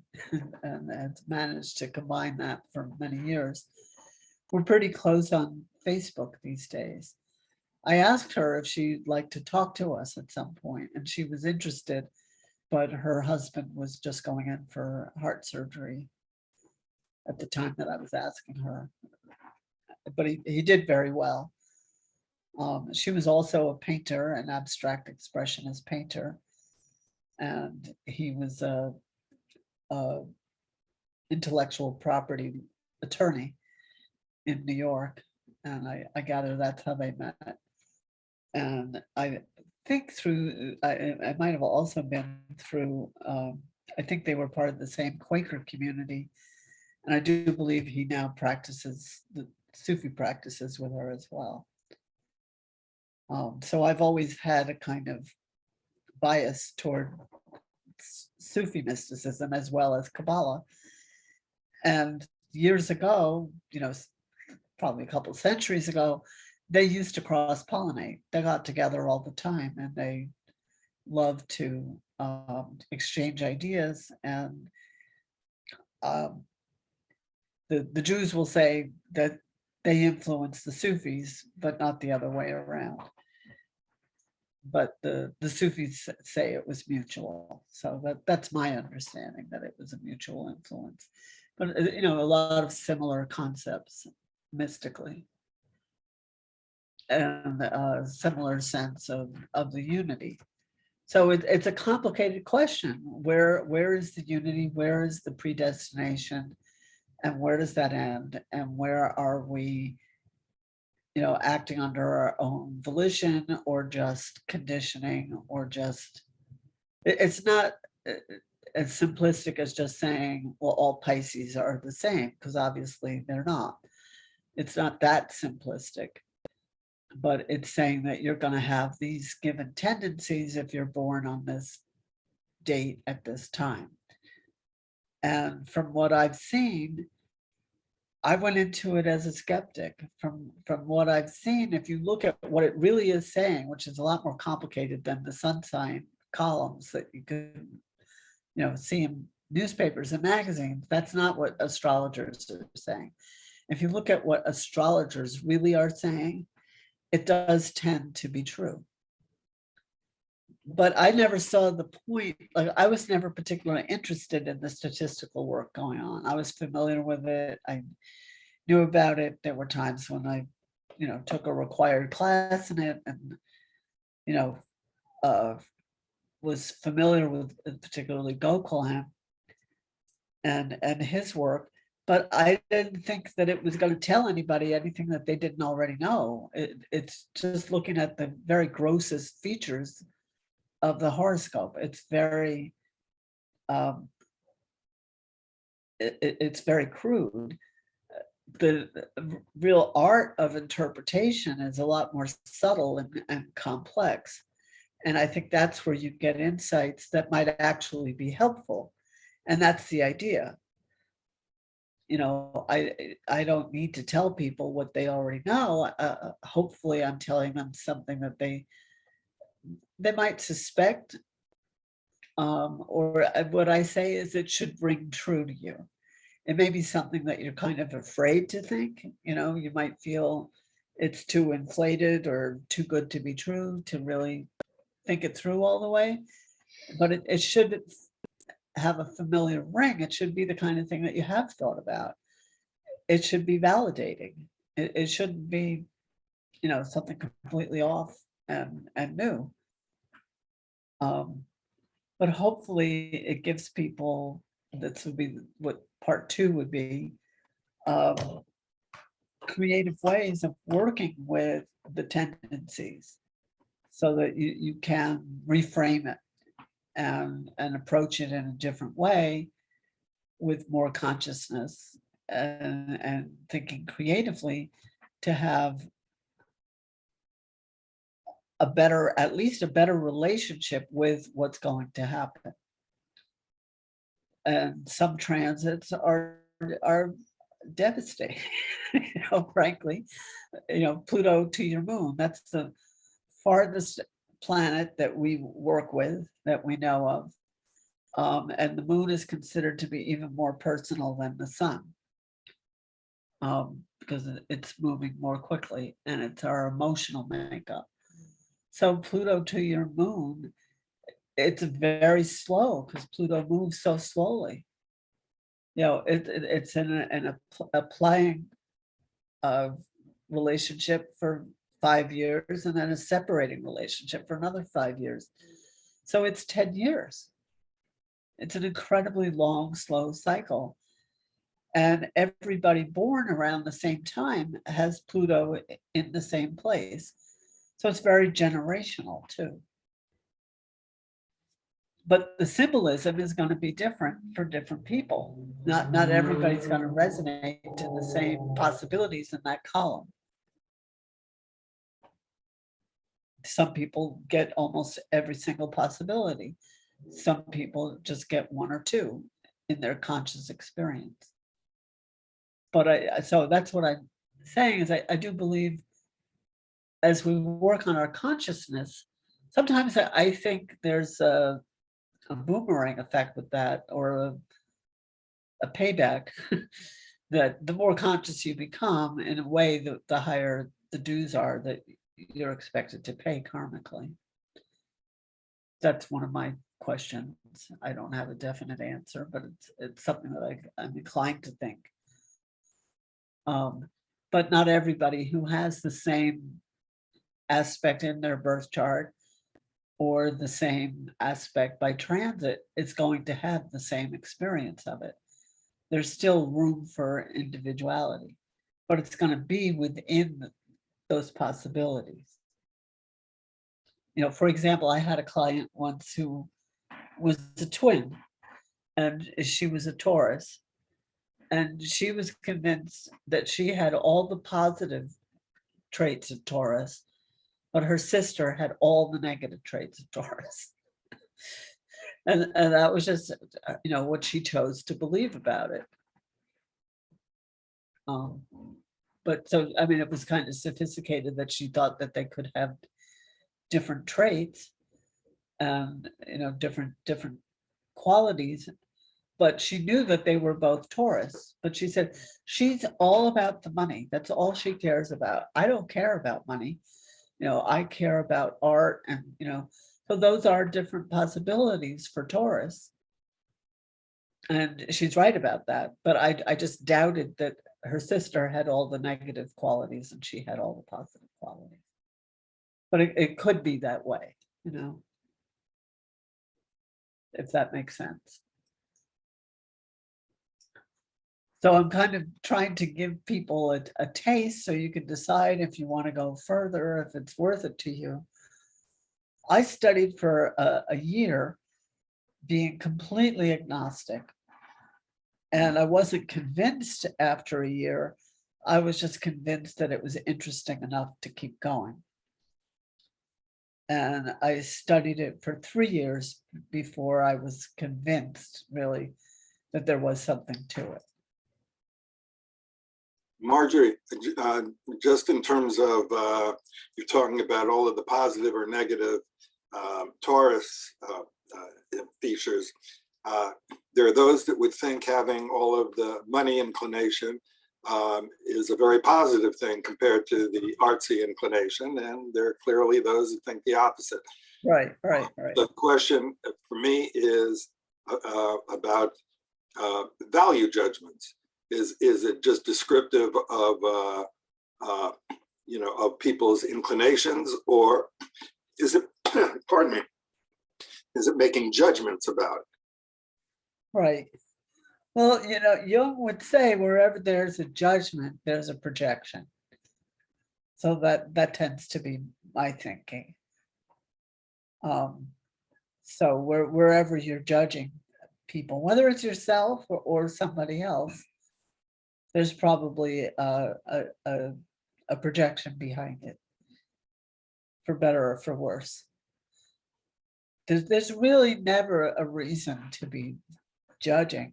and has managed to combine that for many years. We're pretty close on Facebook these days. I asked her if she'd like to talk to us at some point, and she was interested, but her husband was just going in for heart surgery at the time that I was asking her. But he did very well. She was also a painter, an abstract expressionist painter, and he was a intellectual property attorney in New York, and I gather that's how they met. And I think through, I might have also been through, I think they were part of the same Quaker community, and I do believe he now practices the Sufi practices with her as well. So I've always had a kind of bias toward Sufi mysticism as well as Kabbalah. And years ago, probably a couple of centuries ago, they used to cross-pollinate. They got together all the time, and they loved to exchange ideas. And the Jews will say that they influence the Sufis, but not the other way around. But the Sufis say it was mutual. So that's my understanding, that it was a mutual influence. But a lot of similar concepts mystically, and a similar sense of the unity. So it's a complicated question. Where is the unity? Where is the predestination? And where does that end? And where are we, acting under our own volition, or just conditioning, or just, it's not as simplistic as just saying, well, all Pisces are the same, because obviously they're not. It's not that simplistic, but it's saying that you're going to have these given tendencies if you're born on this date at this time. And from what I've seen, I went into it as a skeptic. From what I've seen, if you look at what it really is saying, which is a lot more complicated than the sun sign columns that you could, see in newspapers and magazines, that's not what astrologers are saying. If you look at what astrologers really are saying, it does tend to be true. But I never saw the point, like I was never particularly interested in the statistical work going on. I was familiar with it. I knew about it. There were times when I, took a required class in it, and, was familiar with particularly Gokul and his work. But I didn't think that it was going to tell anybody anything that they didn't already know. It's just looking at the very grossest features of the horoscope. It's very, it's very crude. The real art of interpretation is a lot more subtle and complex. And I think that's where you get insights that might actually be helpful. And that's the idea. I don't need to tell people what they already know. Hopefully I'm telling them something that they might suspect, or what I say is it should ring true to you. It may be something that you're kind of afraid to think, you might feel it's too inflated or too good to be true to really think it through all the way, but it should have a familiar ring. It should be the kind of thing that you have thought about. It should be validating. It shouldn't be, something completely off and new. But hopefully it gives people, this would be what part 2 would be, creative ways of working with the tendencies so that you can reframe it and approach it in a different way with more consciousness and thinking creatively to have at least a better relationship with what's going to happen. And some transits are devastating, frankly. Pluto to your moon, that's the farthest planet that we work with, that we know of. And the moon is considered to be even more personal than the sun, because it's moving more quickly and it's our emotional makeup. So Pluto to your moon, it's very slow because Pluto moves so slowly. You know, it's in a playing relationship for 5 years and then a separating relationship for another 5 years. So it's 10 years. It's an incredibly long, slow cycle. And everybody born around the same time has Pluto in the same place. So it's very generational too. But the symbolism is going to be different for different people. Not everybody's going to resonate to the same possibilities in that column. Some people get almost every single possibility. Some people just get one or two in their conscious experience. But so that's what I'm saying is I do believe as we work on our consciousness, sometimes I think there's a boomerang effect with that, or a payback that the more conscious you become, in a way, the higher the dues are that you're expected to pay karmically. That's one of my questions. I don't have a definite answer, but it's something that I'm inclined to think. But not everybody who has the same aspect in their birth chart or the same aspect by transit is going to have the same experience of it. There's still room for individuality, but it's going to be within those possibilities. You know, for example, I had a client once who was a twin, and she was a Taurus, and she was convinced that she had all the positive traits of Taurus, but her sister had all the negative traits of Taurus. And that was just, you know, what she chose to believe about it. But so, I mean, it was kind of sophisticated that she thought that they could have different traits and, you know, different qualities, but she knew that they were both Taurus. But she said, she's all about the money. That's all she cares about. I don't care about money. You know, I care about art, and, you know, so those are different possibilities for Taurus. And she's right about that. But I just doubted that her sister had all the negative qualities and she had all the positive qualities. But it could be that way, you know, if that makes sense. So I'm kind of trying to give people a taste so you can decide if you want to go further, if it's worth it to you. I studied for a year being completely agnostic. And I wasn't convinced after a year. I was just convinced that it was interesting enough to keep going. And I studied it for 3 years before I was convinced, really, that there was something to it. Marjorie, just in terms of, you're talking about all of the positive or negative Taurus features. There are those that would think having all of the money inclination is a very positive thing compared to the artsy inclination, and there are clearly those that think the opposite. Right. The question for me is about value judgments. Is it just descriptive of you know, of people's inclinations, or is it pardon me, is it making judgments about it? Right. Well, you know, Jung would say wherever there's a judgment, there's a projection. So that tends to be my thinking. So wherever you're judging people, whether it's yourself or somebody else, there's probably a projection behind it, for better or for worse. There's really never a reason to be judging.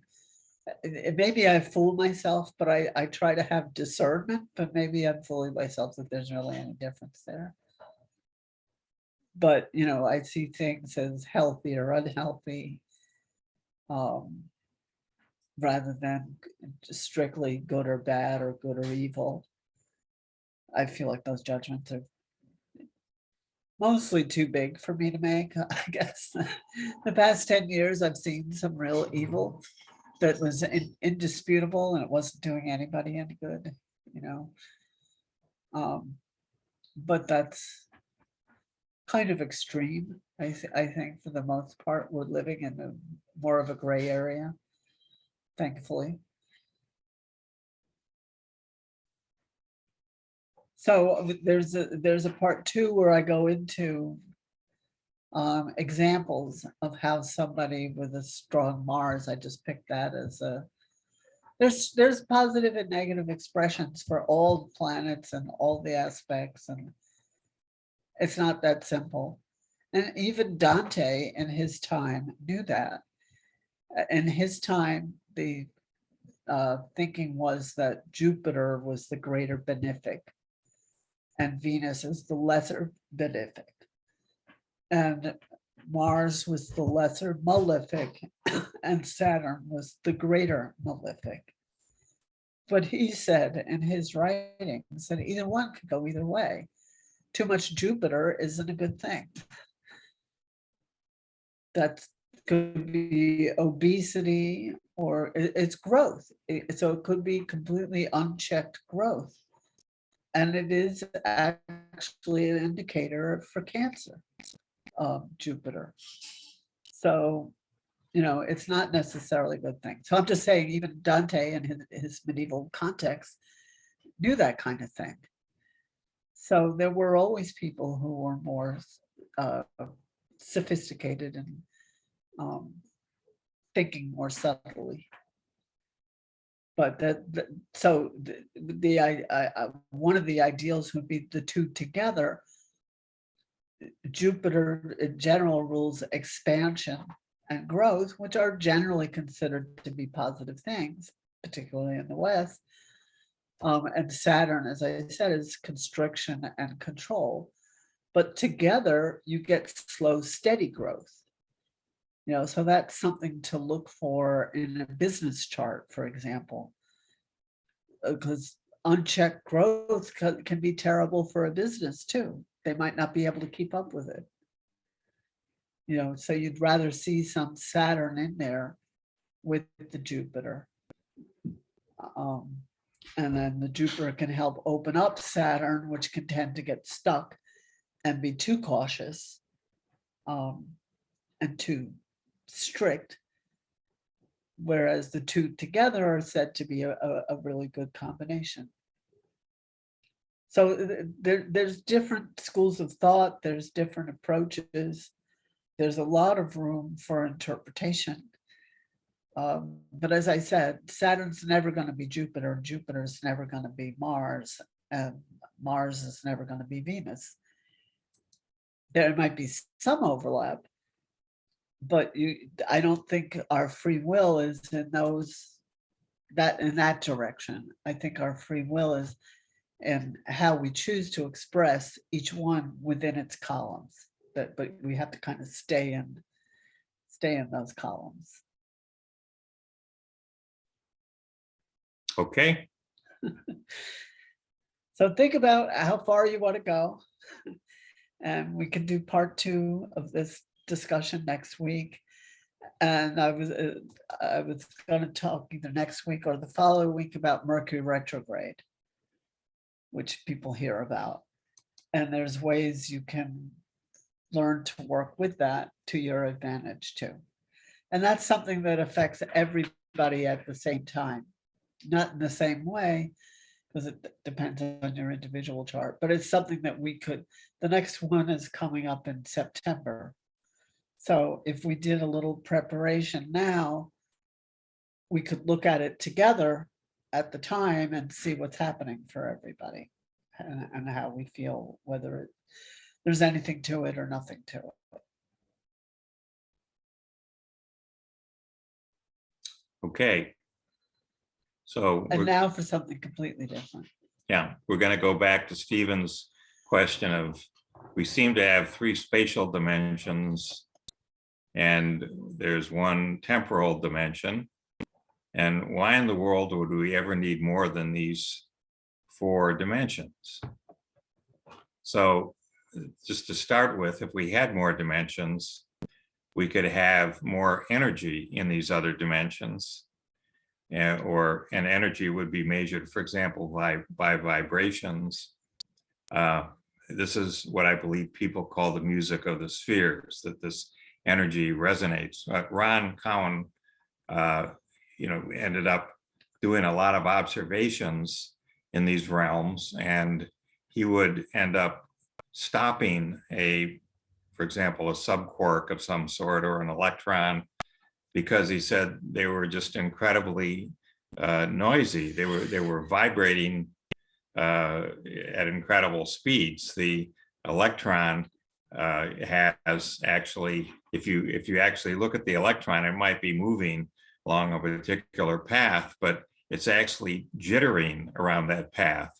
Maybe I fool myself, but I try to have discernment, but maybe I'm fooling myself that there's really any difference there. But, you know, I see things as healthy or unhealthy, rather than just strictly good or bad or good or evil. I feel like those judgments are mostly too big for me to make, I guess. The past 10 years, I've seen some real evil that was indisputable, and it wasn't doing anybody any good, you know. But that's kind of extreme. I think for the most part, we're living in more of a gray area, thankfully. So there's a part 2 where I go into examples of how somebody with a strong Mars, I just picked that as a, there's positive and negative expressions for all planets and all the aspects, and it's not that simple. And even Dante in his time knew that. In his time, the thinking was that Jupiter was the greater benefic and Venus is the lesser benefic. And Mars was the lesser malefic and Saturn was the greater malefic. But he said in his writings that either one could go either way. Too much Jupiter isn't a good thing. That could be obesity or it's growth. So it could be completely unchecked growth. And it is actually an indicator for cancer, Jupiter. So, you know, it's not necessarily a good thing. So I'm just saying, even Dante in his medieval context knew that kind of thing. So there were always people who were more sophisticated and thinking more subtly. But one of the ideals would be the two together. Jupiter in general rules expansion and growth, which are generally considered to be positive things, particularly in the West. And Saturn, as I said, is constriction and control. But together you get slow, steady growth. You know, so that's something to look for in a business chart, for example, because unchecked growth can be terrible for a business too. They might not be able to keep up with it. You know, so you'd rather see some Saturn in there with the Jupiter. And then the Jupiter can help open up Saturn, which can tend to get stuck and be too cautious and too strict, whereas the two together are said to be a really good combination. So there's different schools of thought, there's different approaches, there's a lot of room for interpretation. But as I said, Saturn's never going to be Jupiter, and Jupiter's never going to be Mars, and Mars is never going to be Venus. There might be some overlap, but I don't think our free will is in that direction. I think our free will is in how we choose to express each one within its columns. But we have to kind of stay in those columns. Okay. So think about how far you want to go. And we can do part 2 of this discussion next week. And I was going to talk either next week or the following week about Mercury retrograde, which people hear about. And there's ways you can learn to work with that to your advantage too. And that's something that affects everybody at the same time. Not in the same way, because it depends on your individual chart, but it's something that we could, the next one is coming up in September. So if we did a little preparation now, we could look at it together at the time and see what's happening for everybody and how we feel, whether there's anything to it or nothing to it. Okay. So, And now for something completely different. yeah, we're going to go back to Stephen's question of we seem to have 3 spatial dimensions, and there's 1 temporal dimension. And why in the world would we ever need more than these 4 dimensions? So just to start with, if we had more dimensions, we could have more energy in these other dimensions, and energy would be measured, for example, by vibrations. This is what I believe people call the music of the spheres, that this energy resonates. Ron Cowan, ended up doing a lot of observations in these realms, and he would end up stopping for example, a subquark of some sort or an electron, because he said they were just incredibly noisy. They were vibrating at incredible speeds. The electron has actually, if you actually look at the electron, it might be moving along a particular path, but it's actually jittering around that path.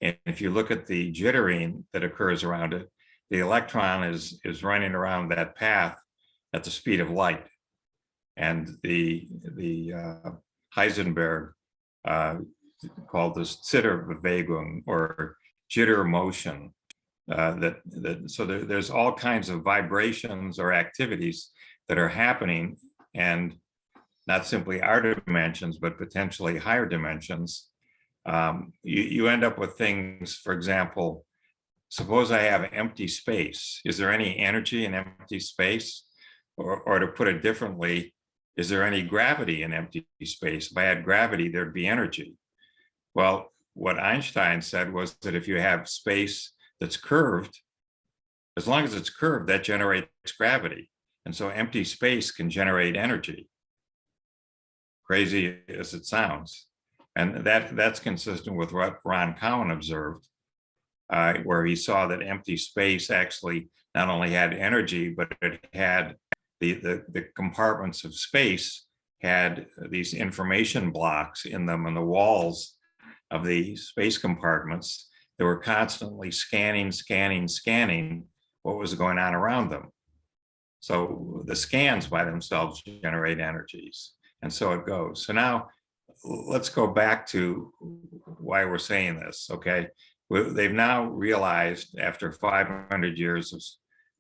And if you look at the jittering that occurs around it, the electron is running around that path at the speed of light. And the Heisenberg called this Zitterbewegung, or jitter motion. So there's all kinds of vibrations or activities that are happening, and not simply our dimensions, but potentially higher dimensions. You end up with things, for example, suppose I have empty space. Is there any energy in empty space? Or to put it differently, is there any gravity in empty space? If I had gravity, there'd be energy. Well, what Einstein said was that if you have space that's curved, as long as it's curved, that generates gravity. And so empty space can generate energy. Crazy as it sounds. And that's consistent with what Ron Cowan observed, where he saw that empty space actually not only had energy, but it had the compartments of space had these information blocks in them, and the walls of the space compartments that were constantly scanning what was going on around them. So the scans by themselves generate energies, and so it goes. So now let's go back to why we're saying this, okay? They've now realized, after 500 years of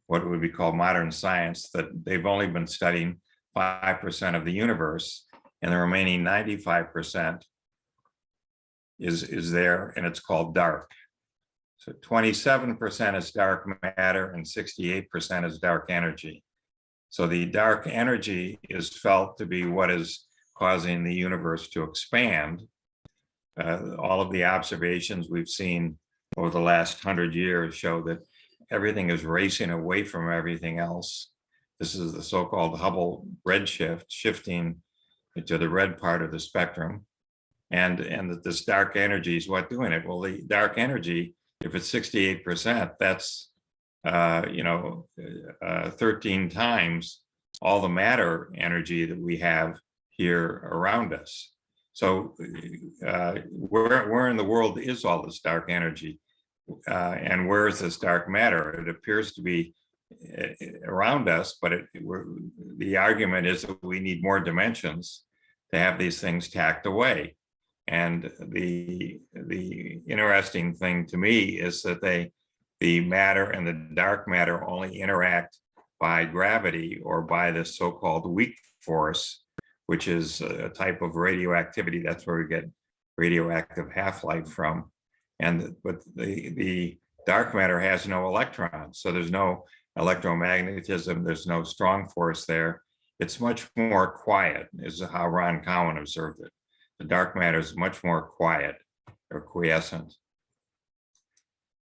what would be called modern science, that they've only been studying 5% of the universe, and the remaining 95% is there, and it's called dark. So 27% is dark matter and 68% is dark energy. So the dark energy is felt to be what is causing the universe to expand. All of the observations we've seen over the last 100 years show that everything is racing away from everything else. This is the so-called Hubble redshift, shifting to the red part of the spectrum. And that this dark energy is what doing it. Well, the dark energy, if it's 68%, that's 13 times all the matter energy that we have here around us. So where in the world is all this dark energy? And where is this dark matter? It appears to be around us, but the argument is that we need more dimensions to have these things tacked away. And the interesting thing to me is that the matter and the dark matter only interact by gravity, or by this so-called weak force, which is a type of radioactivity. That's where we get radioactive half-life from. But the dark matter has no electrons, so there's no electromagnetism, there's no strong force there. It's much more quiet, is how Ron Cowan observed it. The dark matter is much more quiet or quiescent.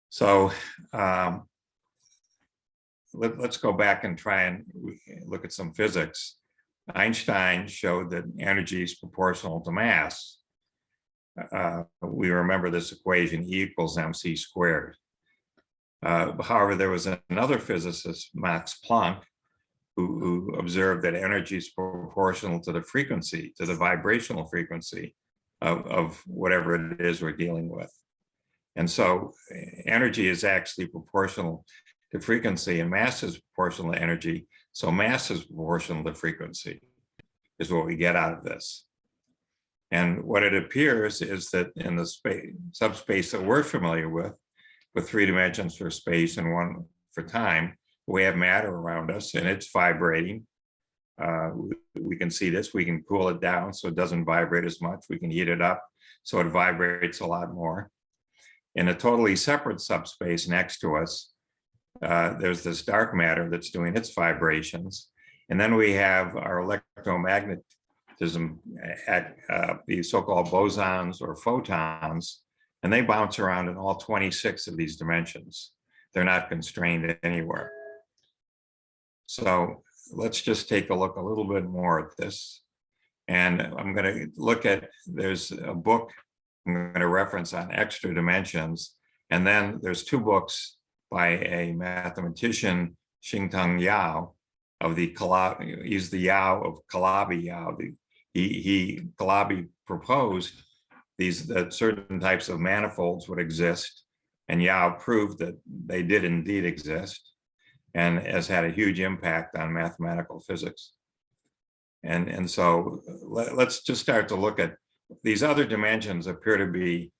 So let's go back and try and look at some physics. Einstein showed that energy is proportional to mass. We remember this equation, E equals mc squared. However, there was another physicist, Max Planck, who observed that energy is proportional to the frequency, to the vibrational frequency of whatever it is we're dealing with. And so energy is actually proportional to frequency and mass is proportional to energy. So mass is proportional to frequency is what we get out of this. And what it appears is that in the space subspace that we're familiar with 3 dimensions for space and 1 for time, we have matter around us and it's vibrating. We can see this, we can cool it down so it doesn't vibrate as much. We can heat it up so it vibrates a lot more. In a totally separate subspace next to us, there's this dark matter that's doing its vibrations. And then we have our electromagnetism at the so-called bosons or photons, and they bounce around in all 26 of these dimensions. They're not constrained anywhere. So let's just take a look a little bit more at this. And I'm going to look at, there's a book I'm going to reference on extra dimensions. And then there's 2 books by a mathematician, Xingtang Yao, of the he's the Yao of Calabi Yao. Calabi proposed that certain types of manifolds would exist, and Yao proved that they did indeed exist, and has had a huge impact on mathematical physics. And so let's just start to look at these other dimensions. Appear to be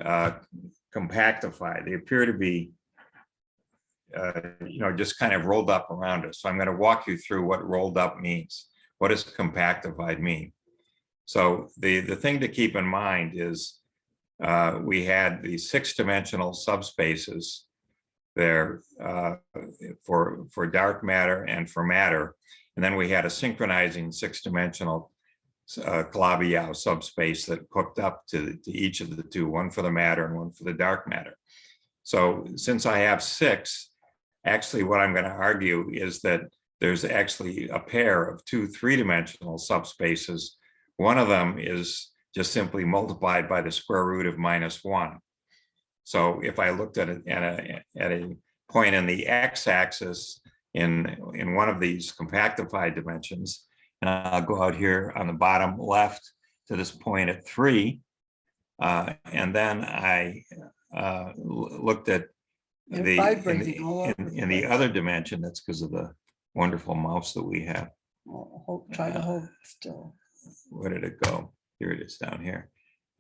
compactified. They appear to be just kind of rolled up around us. So I'm going to walk you through what rolled up means. What does compactified mean? So the thing to keep in mind is we had these 6-dimensional subspaces there for dark matter and for matter. And then we had a synchronizing 6-dimensional Calabi-Yau subspace that hooked up to each of the 2, 1 for the matter and 1 for the dark matter. So since I have 6, actually what I'm going to argue is that there's actually a pair of 2 3-dimensional subspaces. One of them is just simply multiplied by the square root of -1. So if I looked at a point in the x-axis in one of these compactified dimensions, and I'll go out here on the bottom left to this point at 3, and then I looked at in the other dimension. That's because of the wonderful mouse that we have. Try to hold still. Where did it go? Here it is down here.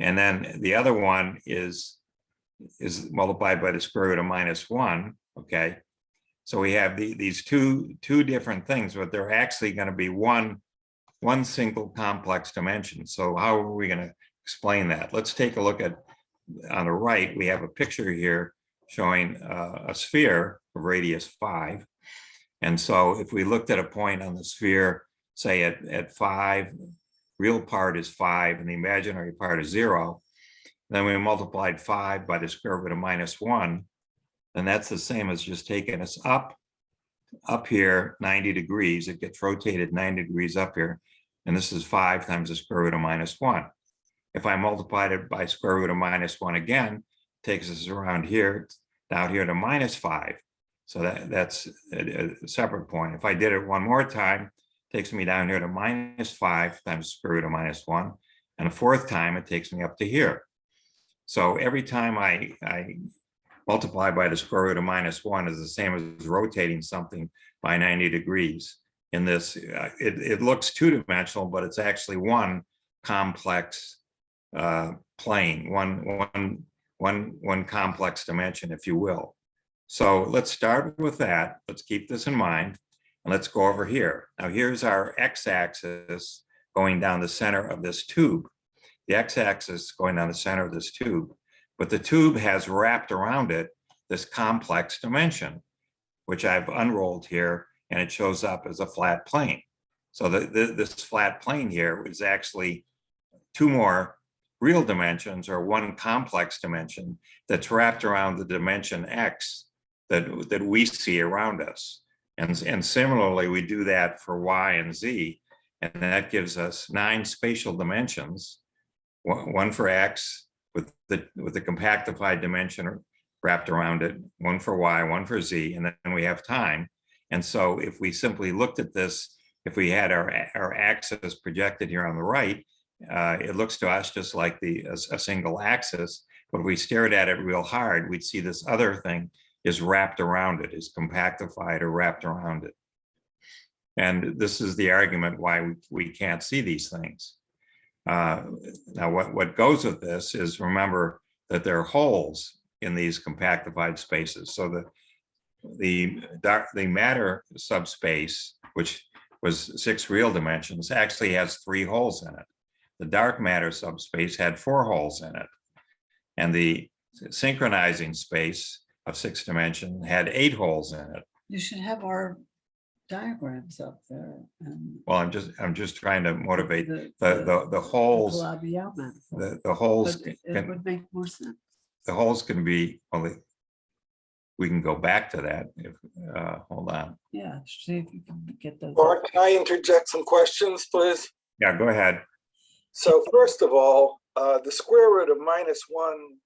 And then the other one is multiplied by the square root of -1. Okay. So we have these two different things, but they're actually going to be one single complex dimension. So how are we going to explain that? Let's take a look at, on the right, we have a picture here showing a sphere of radius 5. And so if we looked at a point on the sphere, say at 5, real part is 5 and the imaginary part is 0, then we multiplied 5 by the square root of -1, then that's the same as just taking us up here 90 degrees. It gets rotated 90 degrees up here, and this is 5 times the square root of -1. If I multiplied it by square root of -1 again, it takes us around here, down here to -5. So that's a separate point. If I did it one more time, it takes me down here to -5 times the square root of -1, and a fourth time it takes me up to here. So every time I multiply by the square root of -1 is the same as rotating something by 90 degrees. In this, it looks 2-dimensional, but it's actually one complex plane, one complex dimension, if you will. So let's start with that. Let's keep this in mind, and let's go over here. Now here's our x-axis going down the center of this tube. The x-axis going down the center of this tube, but the tube has wrapped around it this complex dimension, which I've unrolled here, and it shows up as a flat plane. So this flat plane here is actually 2 more real dimensions, or one complex dimension that's wrapped around the dimension x that we see around us. And similarly, we do that for y and z, and that gives us 9 spatial dimensions, one for x with the compactified dimension wrapped around it, one for y, one for z, and then we have time. And so if we simply looked at this, if we had our axis projected here on the right, it looks to us just like a single axis, but if we stared at it real hard, we'd see this other thing is wrapped around it, is compactified or wrapped around it. And this is the argument why we can't see these things. Now, what goes with this is, remember that there are holes in these compactified spaces. So the matter subspace, which was 6 real dimensions, actually has 3 holes in it. The dark matter subspace had 4 holes in it. And the synchronizing space of 6 dimensions had 8 holes in it. You should have our diagrams up there. And Well, I'm just trying to motivate the holes. The holes But it can, would make more sense. the holes can be, well, we can go back to that if, hold on. Yeah, see if you can get those. Bart, can I interject some questions, please? Yeah, go ahead. So first of all, the square root of -1,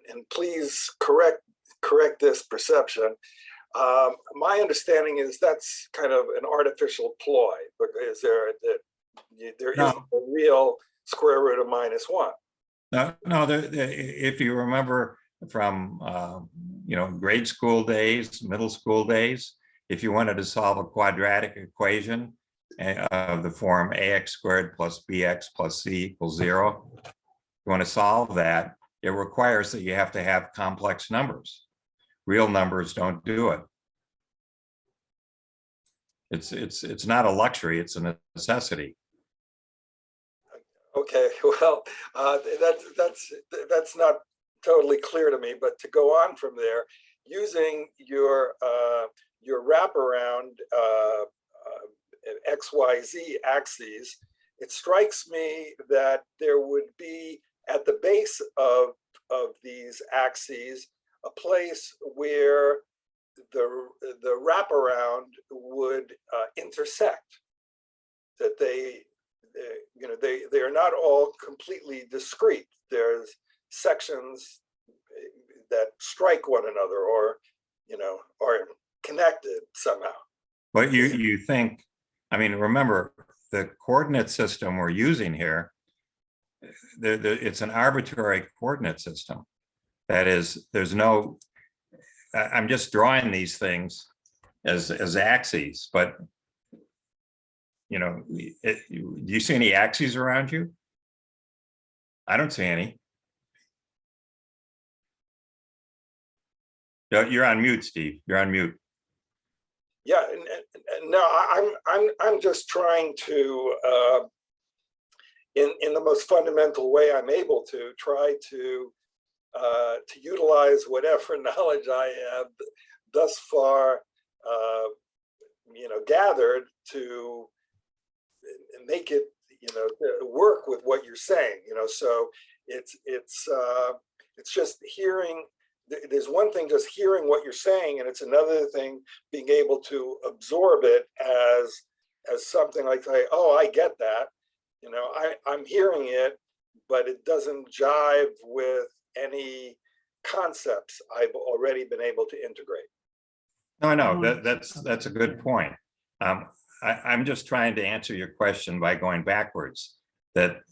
and please correct this perception. My understanding is that's kind of an artificial ploy, but is there isn't a real square root of -1? No, if you remember from grade school days, middle school days, if you wanted to solve a quadratic equation of the form ax squared plus bx plus c equals 0, you want to solve that, it requires that you have to have complex numbers. Real numbers don't do it. It's not a luxury, it's a necessity. Okay, well, that's not totally clear to me, but to go on from there, using your wraparound XYZ axes, it strikes me that there would be at the base of these axes a place where the wraparound would intersect, that they are not all completely discrete. There's sections that strike one another, or are connected somehow. But you think, I mean, remember the coordinate system we're using here, it's an arbitrary coordinate system. That is, there's no, I'm just drawing these things as axes, but do you see any axes around you? I don't see any. You're on mute, Steve. You're on mute. Yeah, no, I'm just trying to, in the most fundamental way I'm able to, try to utilize whatever knowledge I have thus far, gathered to make it, work with what you're saying. So it's just hearing. There's one thing just hearing what you're saying, and it's another thing being able to absorb it as something like, oh, I get that. I'm hearing it, but it doesn't jive with any concepts I've already been able to integrate. No, that's a good point. I'm just trying to answer your question by going backwards. That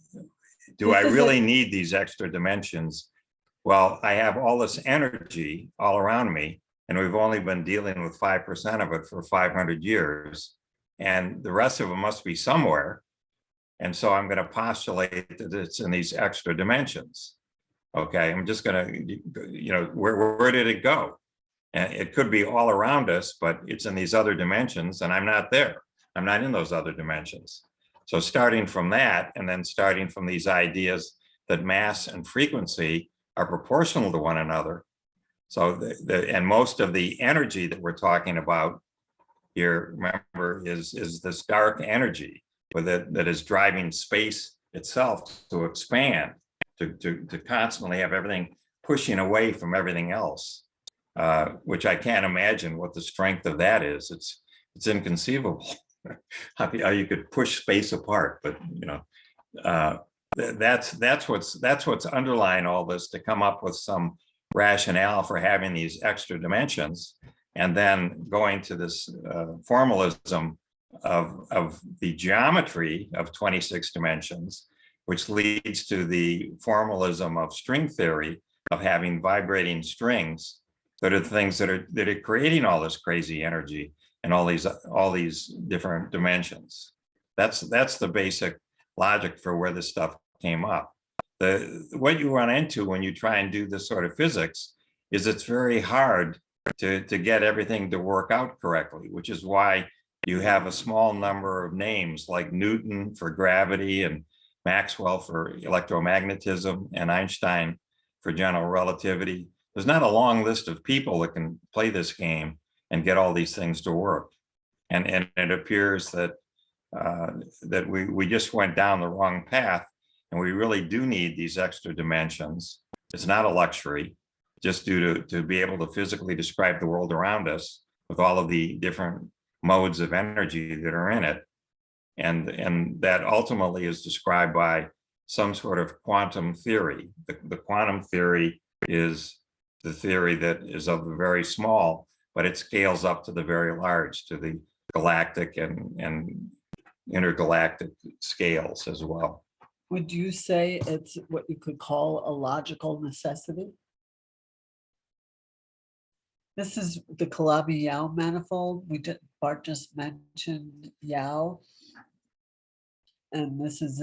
do I really need these extra dimensions? Well, I have all this energy all around me, and we've only been dealing with 5% of it for 500 years, and the rest of it must be somewhere. And so I'm going to postulate that it's in these extra dimensions. Okay, I'm just going to, where did it go? And it could be all around us, but it's in these other dimensions, and I'm not there. I'm not in those other dimensions. So starting from that, and then starting from these ideas that mass and frequency are proportional to one another. So and most of the energy that we're talking about here, remember, is this dark energy that is driving space itself to expand, to constantly have everything pushing away from everything else, which I can't imagine what the strength of that is. It's inconceivable how you could push space apart, but that's what's underlying all this, to come up with some rationale for having these extra dimensions, and then going to this formalism of the geometry of 26 dimensions, which leads to the formalism of string theory, of having vibrating strings that are the things that are creating all this crazy energy and all these different dimensions. That's the basic logic for where this stuff came up. What you run into when you try and do this sort of physics is it's very hard to get everything to work out correctly, which is why you have a small number of names like Newton for gravity and Maxwell for electromagnetism and Einstein for general relativity. There's not a long list of people that can play this game and get all these things to work. And it appears that that we just went down the wrong path, and we really do need these extra dimensions. It's not a luxury, just due to be able to physically describe the world around us with all of the different modes of energy that are in it. And that ultimately is described by some sort of quantum theory. The quantum theory is the theory that is of the very small, but it scales up to the very large, to the galactic and intergalactic scales as well. Would you say it's what you could call a logical necessity? This is the Calabi-Yau manifold. Bart just mentioned Yau. And this is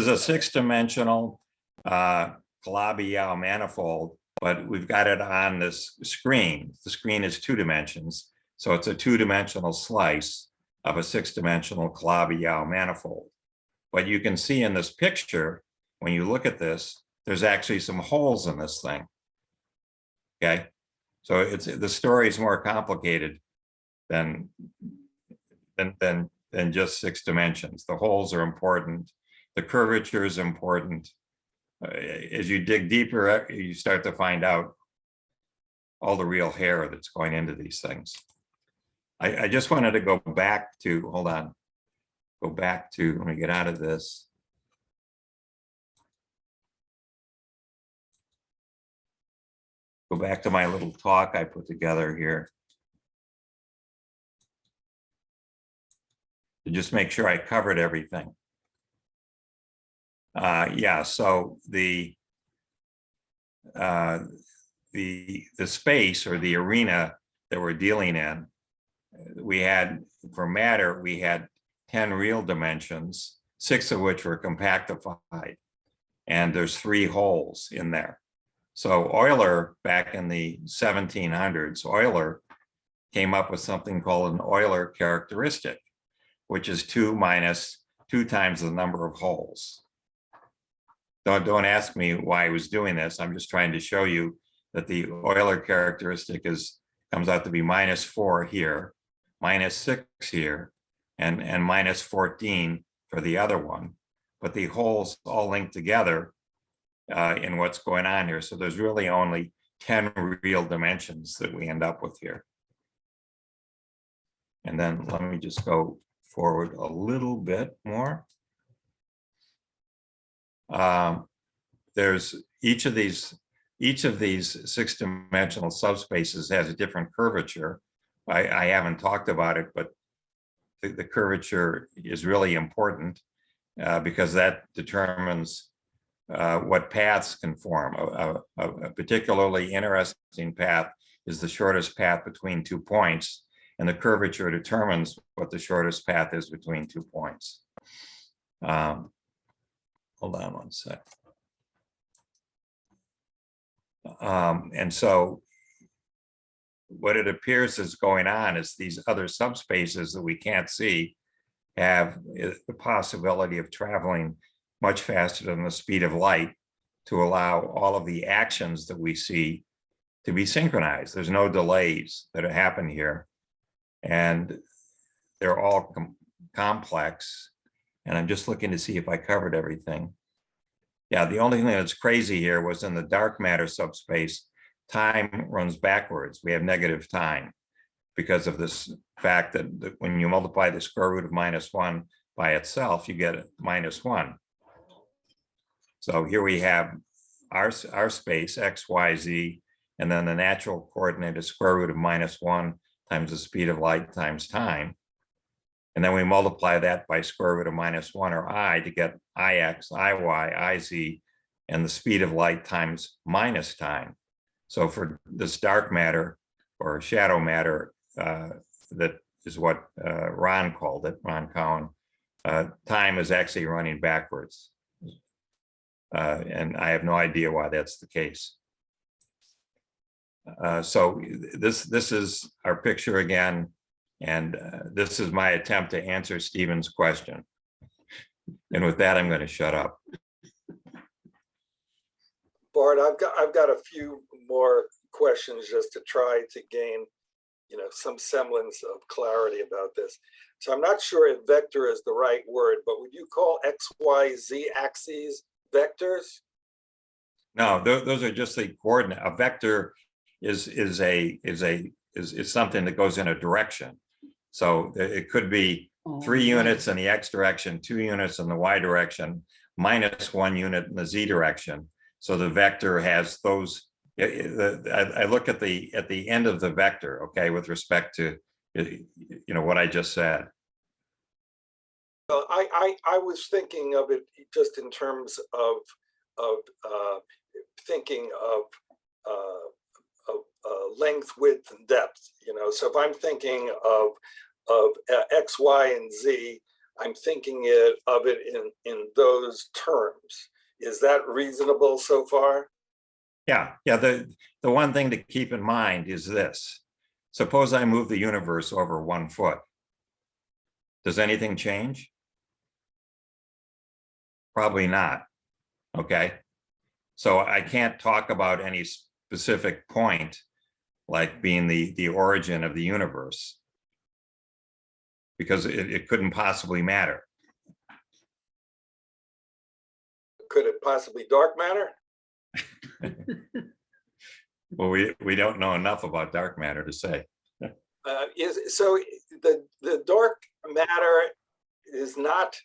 a six-dimensional Calabi-Yau manifold, but we've got it on this screen. The screen is 2 dimensions. So it's a 2-dimensional slice of a 6-dimensional Calabi-Yau manifold. But you can see in this picture, when you look at this, there's actually some holes in this thing. Okay, so the story is more complicated than just 6 dimensions. The holes are important. The curvature is important. As you dig deeper, you start to find out all the real hair that's going into these things. I just wanted to go back to, hold on, go back to, let me get out of this. Go back to my little talk I put together here. To just make sure I covered everything. Yeah, so the space or the arena that we're dealing in, we had, for matter, we had 10 real dimensions, 6 of which were compactified, and there's 3 holes in there. So Euler, back in the 1700s, Euler came up with something called an Euler characteristic, which is 2 minus 2 times the number of holes. Don't ask me why I was doing this. I'm just trying to show you that the Euler characteristic comes out to be -4 here, -6 here, and -14 for the other one. But the holes all link together in what's going on here. So there's really only 10 real dimensions that we end up with here. And then let me just go forward a little bit more. There's each of these 6-dimensional subspaces has a different curvature. I haven't talked about it, but the curvature is really important because that determines what paths can form. A particularly interesting path is the shortest path between 2 points, and the curvature determines what the shortest path is between 2 points. Hold on one sec. And so what it appears is going on is these other subspaces that we can't see have the possibility of traveling much faster than the speed of light to allow all of the actions that we see to be synchronized. There's no delays that happen here, and they're all complex. And I'm just looking to see if I covered everything. Yeah, the only thing that's crazy here was in the dark matter subspace, time runs backwards. We have negative time because of this fact that when you multiply the square root of -1 by itself, you get -1. So here we have our space, x, y, z, and then the natural coordinate is square root of -1 times the speed of light times time. And then we multiply that by square root of -1 or I to get ix, iy, iz, and the speed of light times minus time. So for this dark matter or shadow matter, that is what Ron called it, Ron Cowan, time is actually running backwards. And I have no idea why that's the case. So this is our picture again, and this is my attempt to answer Stephen's question. And with that, I'm going to shut up. Bart, I've got a few more questions just to try to gain, some semblance of clarity about this. So I'm not sure if vector is the right word, but would you call X, Y, Z axes vectors? No, those are just the coordinate. A vector is something that goes in a direction. So it could be 3 units in the X direction, 2 units in the Y direction, minus 1 unit in the Z direction. So the vector has those. I look at the end of the vector, okay, with respect to what I just said. Well, I was thinking of it just in terms of thinking of length, width, and depth. So if I'm thinking of X, Y, and Z, I'm thinking of it in those terms. Is that reasonable so far? Yeah. The one thing to keep in mind is this. Suppose I move the universe over 1 foot. Does anything change? Probably not. Okay. So I can't talk about any specific point like being the origin of the universe, because it couldn't possibly matter. Could it possibly dark matter? Well, we don't know enough about dark matter to say. So the dark matter is not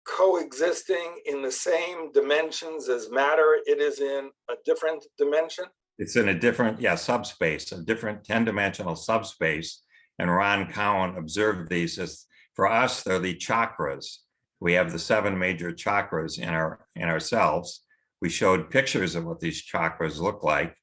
coexisting in the same dimensions as matter. It is in a different dimension. It's in a different, subspace, a different 10-dimensional subspace. And Ron Cowan observed these as, for us, they're the chakras. We have the 7 major chakras in ourselves. We showed pictures of what these chakras look like.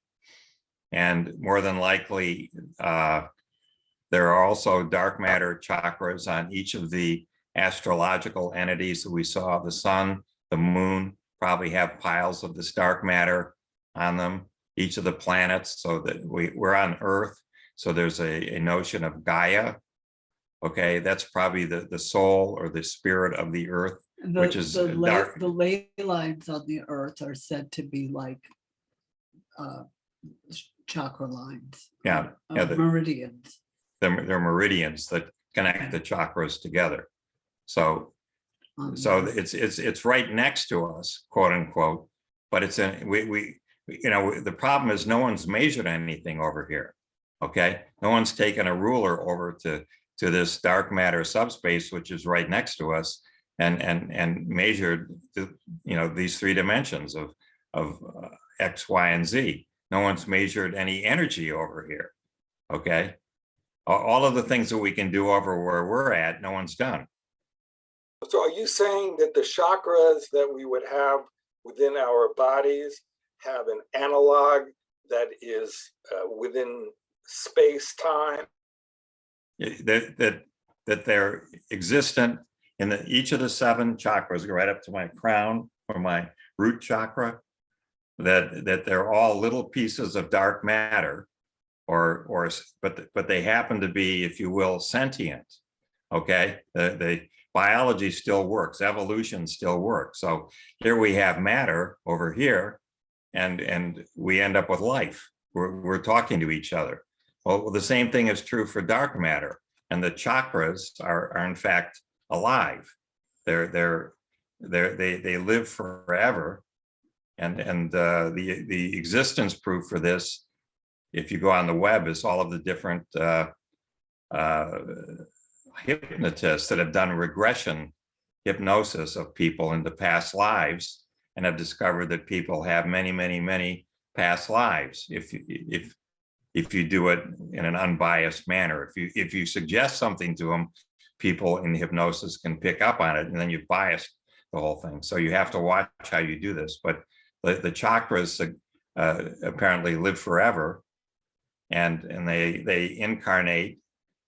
And more than likely, there are also dark matter chakras on each of the astrological entities that we saw. The sun, the moon probably have piles of this dark matter on them. Each of the planets, so that we're on Earth. So there's a notion of Gaia. Okay, that's probably the soul or the spirit of the Earth, which is dark. The ley lines on the Earth are said to be like chakra lines. Yeah, meridians. They're meridians that connect the chakras together. So it's right next to us, quote unquote. But it's in the problem is no one's measured anything over here. Okay, no one's taken a ruler over to this dark matter subspace, which is right next to us, and measured these 3 dimensions of X, Y, and Z. No one's measured any energy over here. Okay, all of the things that we can do over where we're at, no one's done. So are you saying that the chakras that we would have within our bodies have an analog that is within space time? That they're existent in each of the 7 chakras, right up to my crown or my root chakra, that they're all little pieces of dark matter, but they happen to be, if you will, sentient. Okay, the biology still works, evolution still works. So here we have matter over here, and we end up with life. We're talking to each other. Well, the same thing is true for dark matter, and the chakras are in fact alive. They live forever, and the existence proof for this, if you go on the web, is all of the different hypnotists that have done regression hypnosis of people into past lives and have discovered that people have many past lives if you do it in an unbiased manner. If you suggest something to them, people in hypnosis can pick up on it, and then you've biased the whole thing. So you have to watch how you do this. But the chakras apparently live forever, and they incarnate,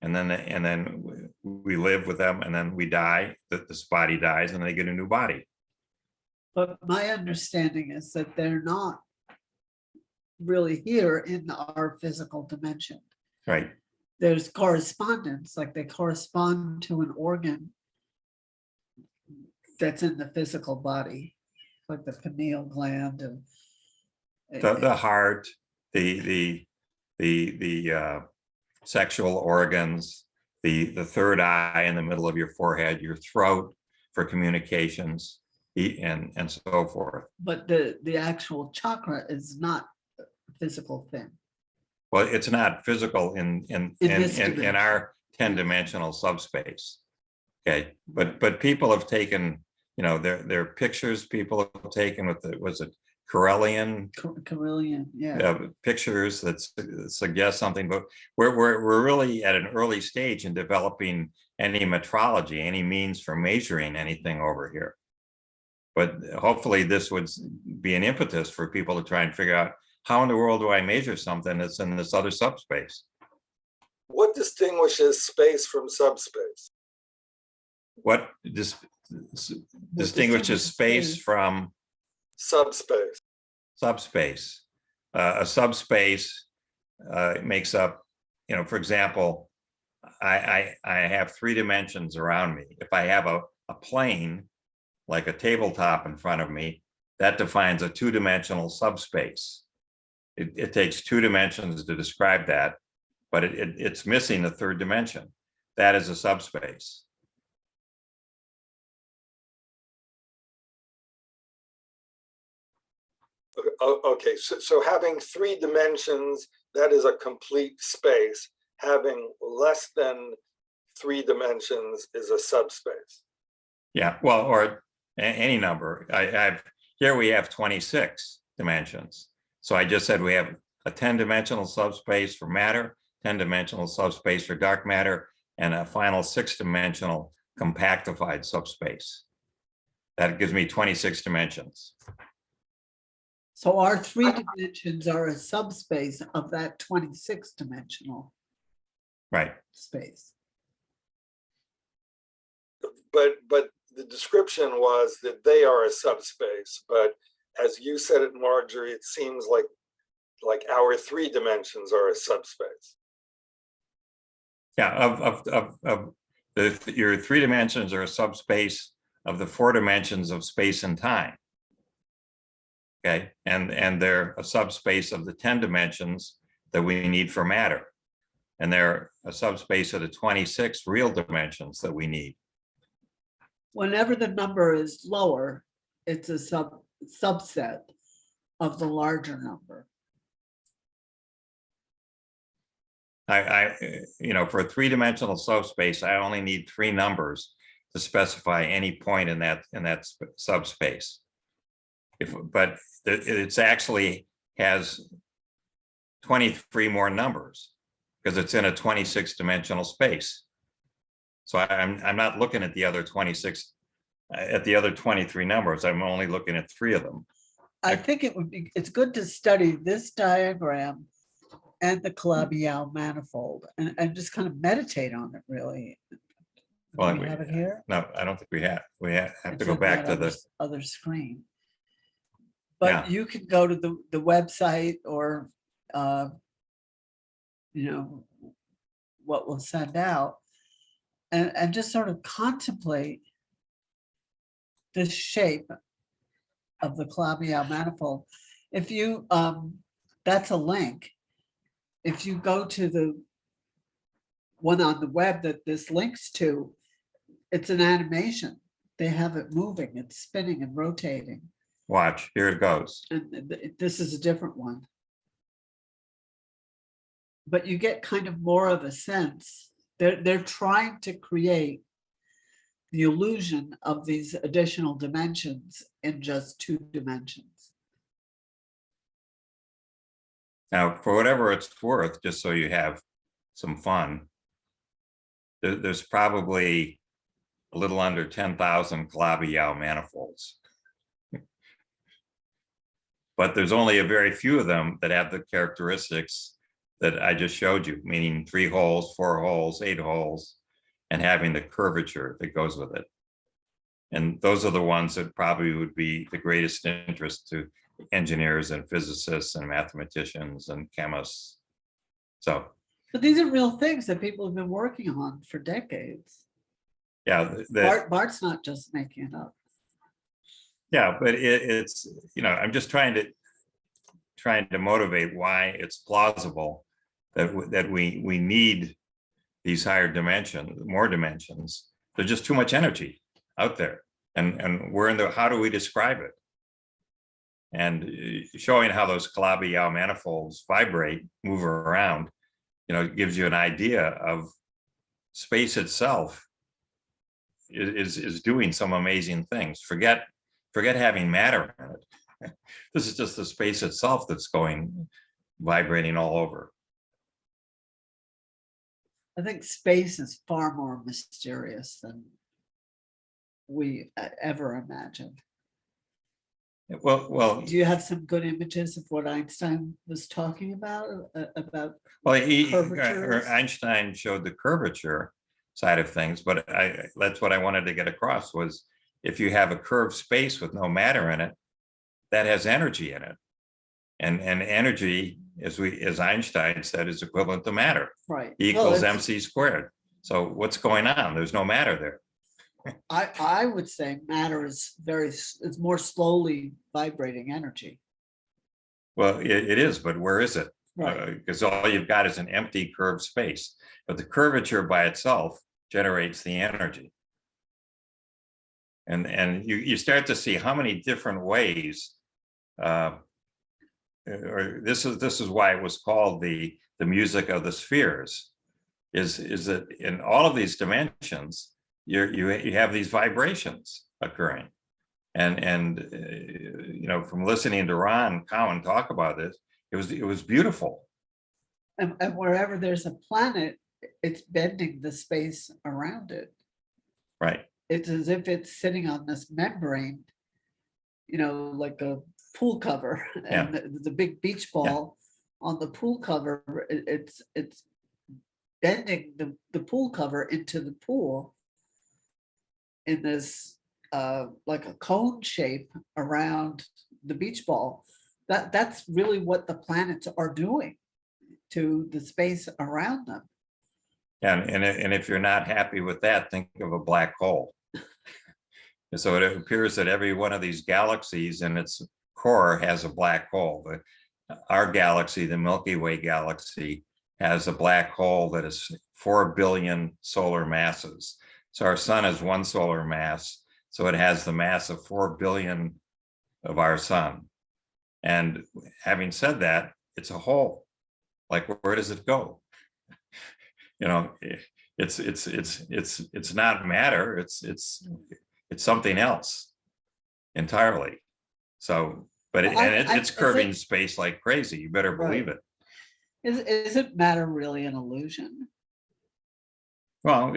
and then we live with them, and then we die. That this body dies, and they get a new body. But my understanding is that they're not really here in our physical dimension. Right. There's correspondence, like they correspond to an organ that's in the physical body, like the pineal gland and The heart, the sexual organs, the third eye in the middle of your forehead, your throat for communications, and so forth. but the actual chakra is not a physical thing. Well, it's not physical in this our dimension. 10-dimensional subspace. Okay, but people have taken, their pictures people have taken with was it Corellian Carillion, yeah. pictures that suggest something, but we're really at an early stage in developing any metrology, any means for measuring anything over here. But hopefully this would be an impetus for people to try and figure out, how in the world do I measure something that's in this other subspace? What distinguishes space from subspace? What distinguishes space from Subspace. subspace? A subspace makes up, for example, I have 3 dimensions around me. If I have a plane, like a tabletop in front of me, that defines a 2-dimensional subspace. It takes 2 dimensions to describe that, but it's missing the 3rd dimension. That is a subspace. Okay, so having 3 dimensions, that is a complete space. Having less than 3 dimensions is a subspace. Yeah, well, or any number. Here we have 26 dimensions. So I just said we have a 10-dimensional subspace for matter, 10-dimensional subspace for dark matter, and a final 6-dimensional compactified subspace. That gives me 26 dimensions. So our 3 dimensions are a subspace of that 26-dimensional Right. space. But the description was that they are a subspace, but as you said it, Marjorie, it seems like our 3 dimensions are a subspace. Yeah, your 3 dimensions are a subspace of the 4 dimensions of space and time. Okay, and they're a subspace of the 10 dimensions that we need for matter. And they're a subspace of the 26 real dimensions that we need. Whenever the number is lower, it's a subset of the larger number. For a 3-dimensional subspace, I only need 3 numbers to specify any point in that subspace. But it's actually has 23 more numbers because it's in a 26-dimensional space. So I'm not looking at the other 26, at the other 23 numbers. I'm only looking at 3 of them. I think it's good to study this diagram and the Calabi-Yau manifold and just kind of meditate on it, really. Well, Do we have it here? No, I don't think we have. We have to It's go in back that to the other screen. But Yeah. you can go to the website or what we'll send out and just sort of contemplate the shape of the Calabi-Yau manifold. If you that's a link. If you go to the one on the web that this links to, it's an animation. They have it moving, it's spinning and rotating. watch. Here it goes. And this is a different one. But you get kind of more of a sense. They're trying to create the illusion of these additional dimensions in just 2 dimensions. Now, for whatever it's worth, just so you have some fun, there's probably a little under 10,000 Calabi-Yau manifolds. but there's only a very few of them that have the characteristics that I just showed you, meaning 3 holes, 4 holes, 8 holes, and having the curvature that goes with it. And those are the ones that probably would be the greatest interest to engineers and physicists and mathematicians and chemists. So, But these are real things that people have been working on for decades. yeah, Bart's not just making it up. yeah, but it's, you know, I'm just trying to motivate why it's plausible that we need these higher dimensions, more dimensions. There's just too much energy out there, and we're in the, how do we describe it? And showing how those Calabi-Yau manifolds vibrate, move around, you know, gives you an idea of space itself is doing some amazing things. Forget having matter in it. This is just the space itself that's going, vibrating all over. I think space is far more mysterious than we ever imagined. Well, Do you have some good images of what Einstein was talking about? well, Curvatures? Einstein showed the curvature side of things, but that's what I wanted to get across was if you have a curved space with no matter in it, that has energy in it. And energy, as Einstein said, is equivalent to matter. Right. E Well, equals it's- MC squared. So what's going on? There's no matter there. I would say matter is it's more slowly vibrating energy. Well, it is, but where is it? Right. Because all you've got is an empty curved space, but the curvature by itself generates the energy. And you start to see how many different ways, or this is why it was called the music of the spheres, is that in all of these dimensions, you have these vibrations occurring. And you know, from listening to Ron Cowan talk about this, it was beautiful. And wherever there's a planet, it's bending the space around it. Right. It's as if it's sitting on this membrane, you know, like a pool cover. And the big beach ball on the pool cover, it's bending the pool cover into the pool in this like a cone shape around the beach ball. That's really what the planets are doing to the space around them. And if you're not happy with that, think of a black hole. And so it appears that every one of these galaxies in its core has a black hole. Our galaxy, the Milky Way galaxy, has a black hole that is 4 billion solar masses. So our sun is 1 solar mass. So it has the mass of 4 billion of our sun. And having said that, it's a hole. Like, where does it go? You know, it's not matter. It's something else entirely. So, but it's curving space like crazy. You better believe it. Isn't matter really an illusion? Well,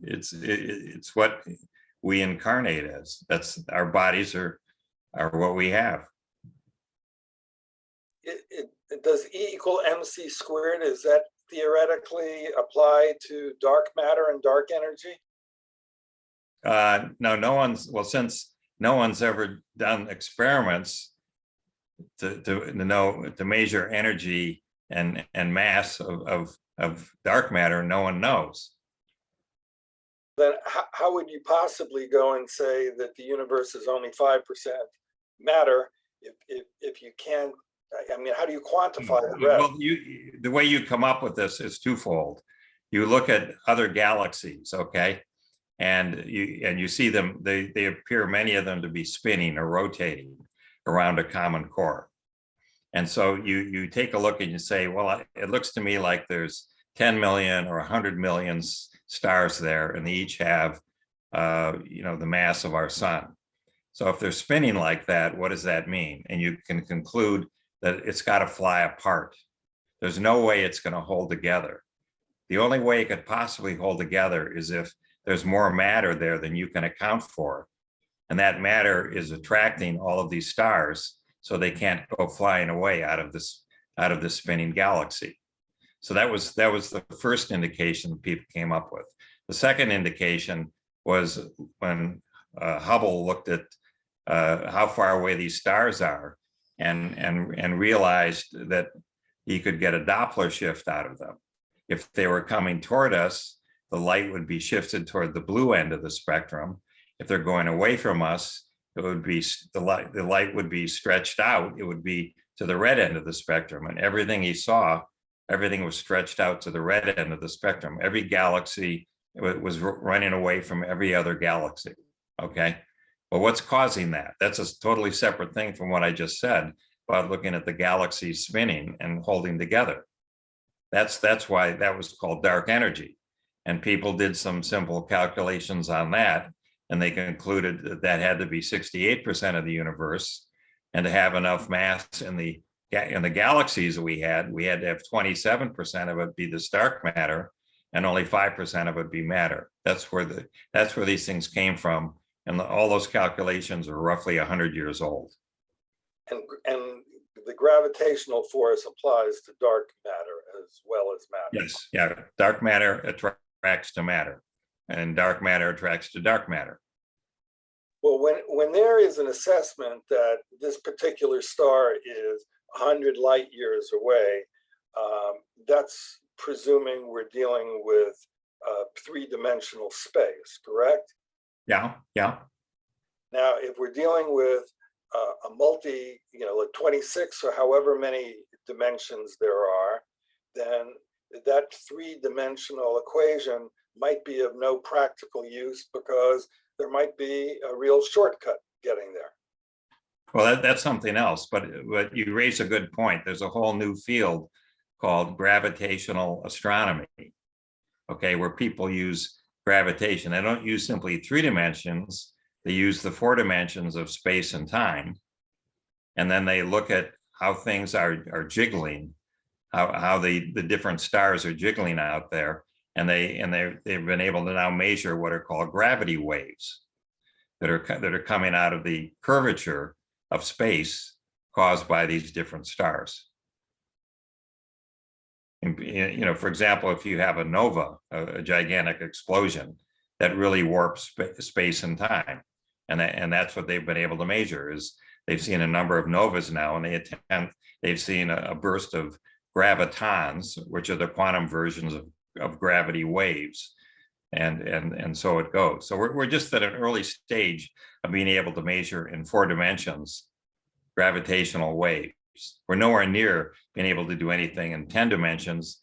it's what we incarnate as. That's our bodies are what we have. It does E equal MC squared? Is that theoretically apply to dark matter and dark energy? No, since no one's ever done experiments to measure energy and mass of dark matter, no one knows. Then how would you possibly go and say that the universe is only 5% matter if you can't? I mean, how do you quantify the rest? Well, the way you come up with this is twofold. You look at other galaxies, okay, and you see them. They appear, many of them, to be spinning or rotating around a common core. And so you take a look and you say, well, it looks to me like there's 10 million or 100 million stars there, and they each have, you know, the mass of our sun. So if they're spinning like that, what does that mean? And you can conclude that it's got to fly apart. There's no way it's going to hold together. The only way it could possibly hold together is if there's more matter there than you can account for. And that matter is attracting all of these stars so they can't go flying away out of this spinning galaxy. So that was the first indication people came up with. The second indication was when Hubble looked at how far away these stars are, and realized that he could get a Doppler shift out of them. If they were coming toward us, the light would be shifted toward the blue end of the spectrum. If they're going away from us, it would be the light would be stretched out. It would be to the red end of the spectrum, and everything he saw, everything was stretched out to the red end of the spectrum. Every galaxy was running away from every other galaxy. Okay. Well, what's causing that? That's a totally separate thing from what I just said about looking at the galaxies spinning and holding together. That's why that was called dark energy. And people did some simple calculations on that, and they concluded that that had to be 68% of the universe, and to have enough mass in the galaxies that we had to have 27% of it be this dark matter, and only 5% of it be matter. That's where these things came from. And all those calculations are roughly 100 years old. And the gravitational force applies to dark matter as well as matter. Yes, yeah, dark matter attracts to matter, and dark matter attracts to dark matter. Well, when there is an assessment that this particular star is 100 light years away, that's presuming we're dealing with three-dimensional space, correct? Yeah, yeah. Now, if we're dealing with a multi, like 26 or however many dimensions there are, then that three-dimensional equation might be of no practical use because there might be a real shortcut getting there. Well, that's something else, but you raise a good point. There's a whole new field called gravitational astronomy, okay, where people use gravitation. They don't use simply 3 dimensions, they use the 4 dimensions of space and time. And then they look at how things are jiggling, how the different stars are jiggling out there. And they've been able to now measure what are called gravity waves that are coming out of the curvature of space caused by these different stars. And, for example, if you have a nova, a gigantic explosion, that really warps space and time. And that's what they've been able to measure. Is they've seen a number of novas now, and they've seen a burst of gravitons, which are the quantum versions of gravity waves. And so it goes. So we're just at an early stage of being able to measure in 4 dimensions gravitational waves. We're nowhere near being able to do anything in 10 dimensions,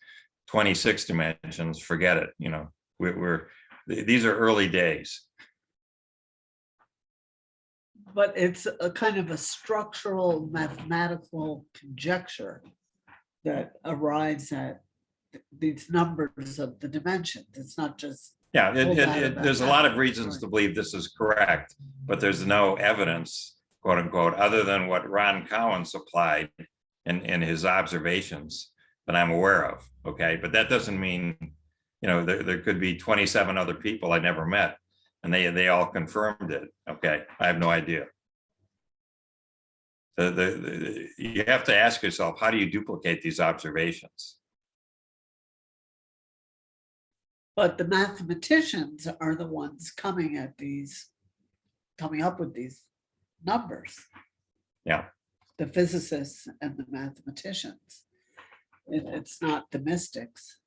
26 dimensions, forget it. These are early days. But it's a kind of a structural mathematical conjecture that arrives at these numbers of the dimensions. It's not just. Yeah, there's a lot of reasons to believe this is correct, but there's no evidence, quote unquote, other than what Ron Cowan supplied in his observations that I'm aware of. Okay, but that doesn't mean, there could be 27 other people I never met, and they all confirmed it. Okay, I have no idea. You have to ask yourself, how do you duplicate these observations? But the mathematicians are the ones coming up with these numbers. Yeah. The physicists and the mathematicians. It's not the mystics.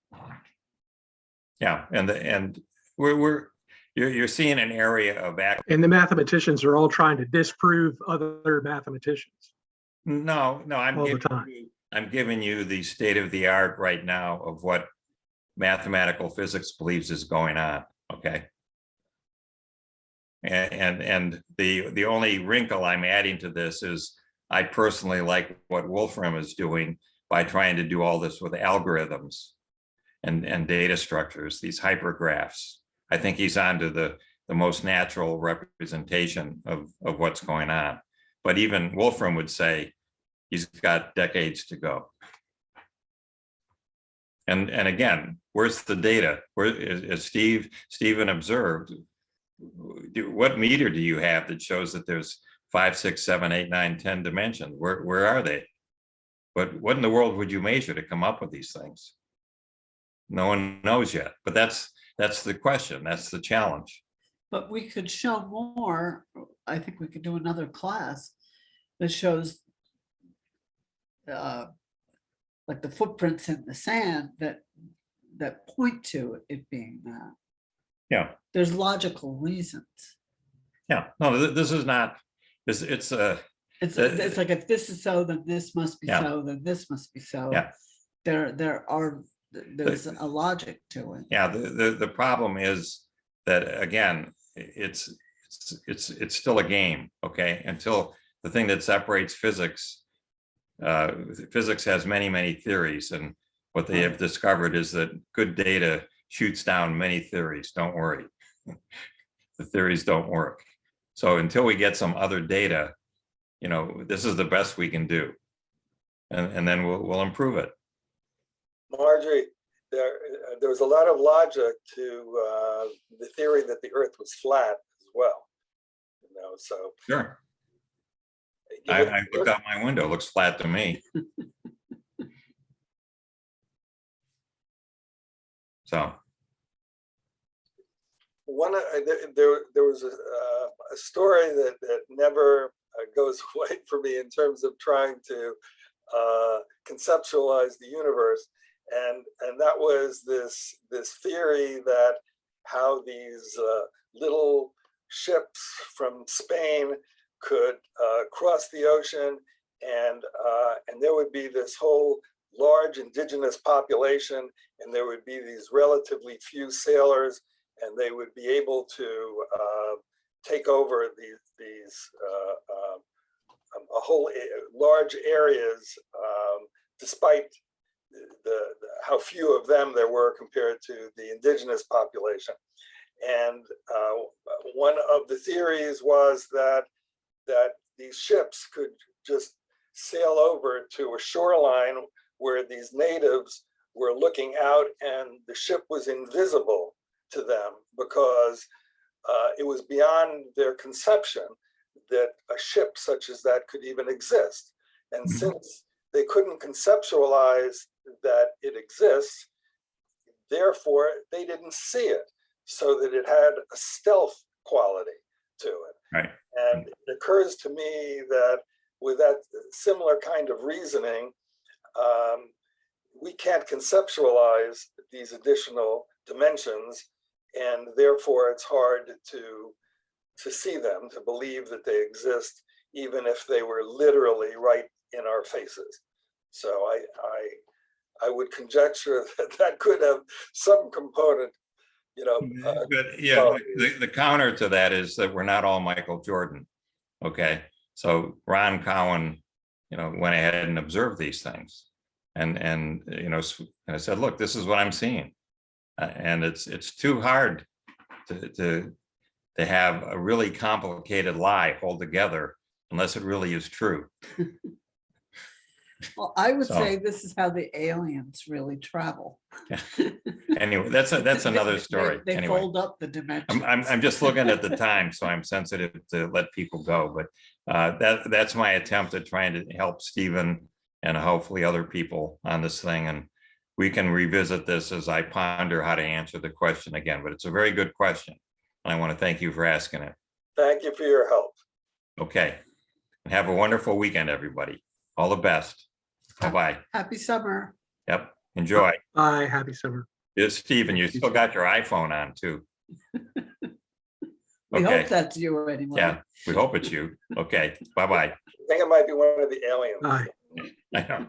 Yeah, and you're seeing an area of act. And the mathematicians are all trying to disprove other mathematicians. No, I'm giving you the state of the art right now of what mathematical physics believes is going on. Okay. And the only wrinkle I'm adding to this is I personally like what Wolfram is doing by trying to do all this with algorithms and data structures, these hypergraphs. I think he's onto the most natural representation of what's going on. But even Wolfram would say he's got decades to go. And again, where's the data? Where, as Stephen observed, what meter do you have that shows that there's 5, 6, 7, 8, 9, 10 dimensions. Where are they? What in the world would you measure to come up with these things? No one knows yet, but that's the question. That's the challenge. But we could show more. I think we could do another class that shows like the footprints in the sand that point to it being that. Yeah. There's logical reasons. Yeah. No, this is not. It's It's like if this is so, then this must be Yeah. so, then this must be so. Yeah. There's a logic to it. Yeah. The problem is that, again, it's still a game. Okay. Until the thing that separates physics. Physics has many theories, and what they have discovered is that good data shoots down many theories. Don't worry. The theories don't work. So until we get some other data, this is the best we can do. And then we'll improve it. Marjorie, there was a lot of logic to the theory that the Earth was flat as well. So Sure. I look out my window, it looks flat to me. So. There was a story that never goes away for me in terms of trying to conceptualize the universe, and that was this theory that how these little ships from Spain could cross the ocean, and there would be this whole large indigenous population, and there would be these relatively few sailors, and they would be able to take over these a whole large areas, despite how few of them there were compared to the indigenous population. And one of the theories was that these ships could just sail over to a shoreline where these natives were looking out, and the ship was invisible to them because it was beyond their conception that a ship such as that could even exist. And since they couldn't conceptualize that it exists, therefore they didn't see it, so that it had a stealth quality to it. Right. And it occurs to me that with that similar kind of reasoning, we can't conceptualize these additional dimensions, and therefore it's hard to see them, to believe that they exist, even if they were literally right in our faces. So I would conjecture that could have some component, But yeah, the counter to that is that we're not all Michael Jordan. Okay, so Ron Cowan, went ahead and observed these things, and I said, look, this is what I'm seeing, and it's too hard to have a really complicated lie hold together unless it really is true. Well, I would say this is how the aliens really travel. Anyway, that's another story. They anyway, fold up the dimensions. I'm just looking at the time, so I'm sensitive to let people go. But that's my attempt at trying to help Stephen and hopefully other people on this thing. And we can revisit this as I ponder how to answer the question again. But it's a very good question, and I want to thank you for asking it. Thank you for your help. Okay, and have a wonderful weekend, everybody. All the best. Bye-bye. Happy summer. Yep. Enjoy. Bye. Happy summer. Stephen, you still got your iPhone on too. We Okay. hope that's you anyway. Yeah, we hope it's you. Okay. Bye-bye. I think it might be one of the aliens. Bye. I know.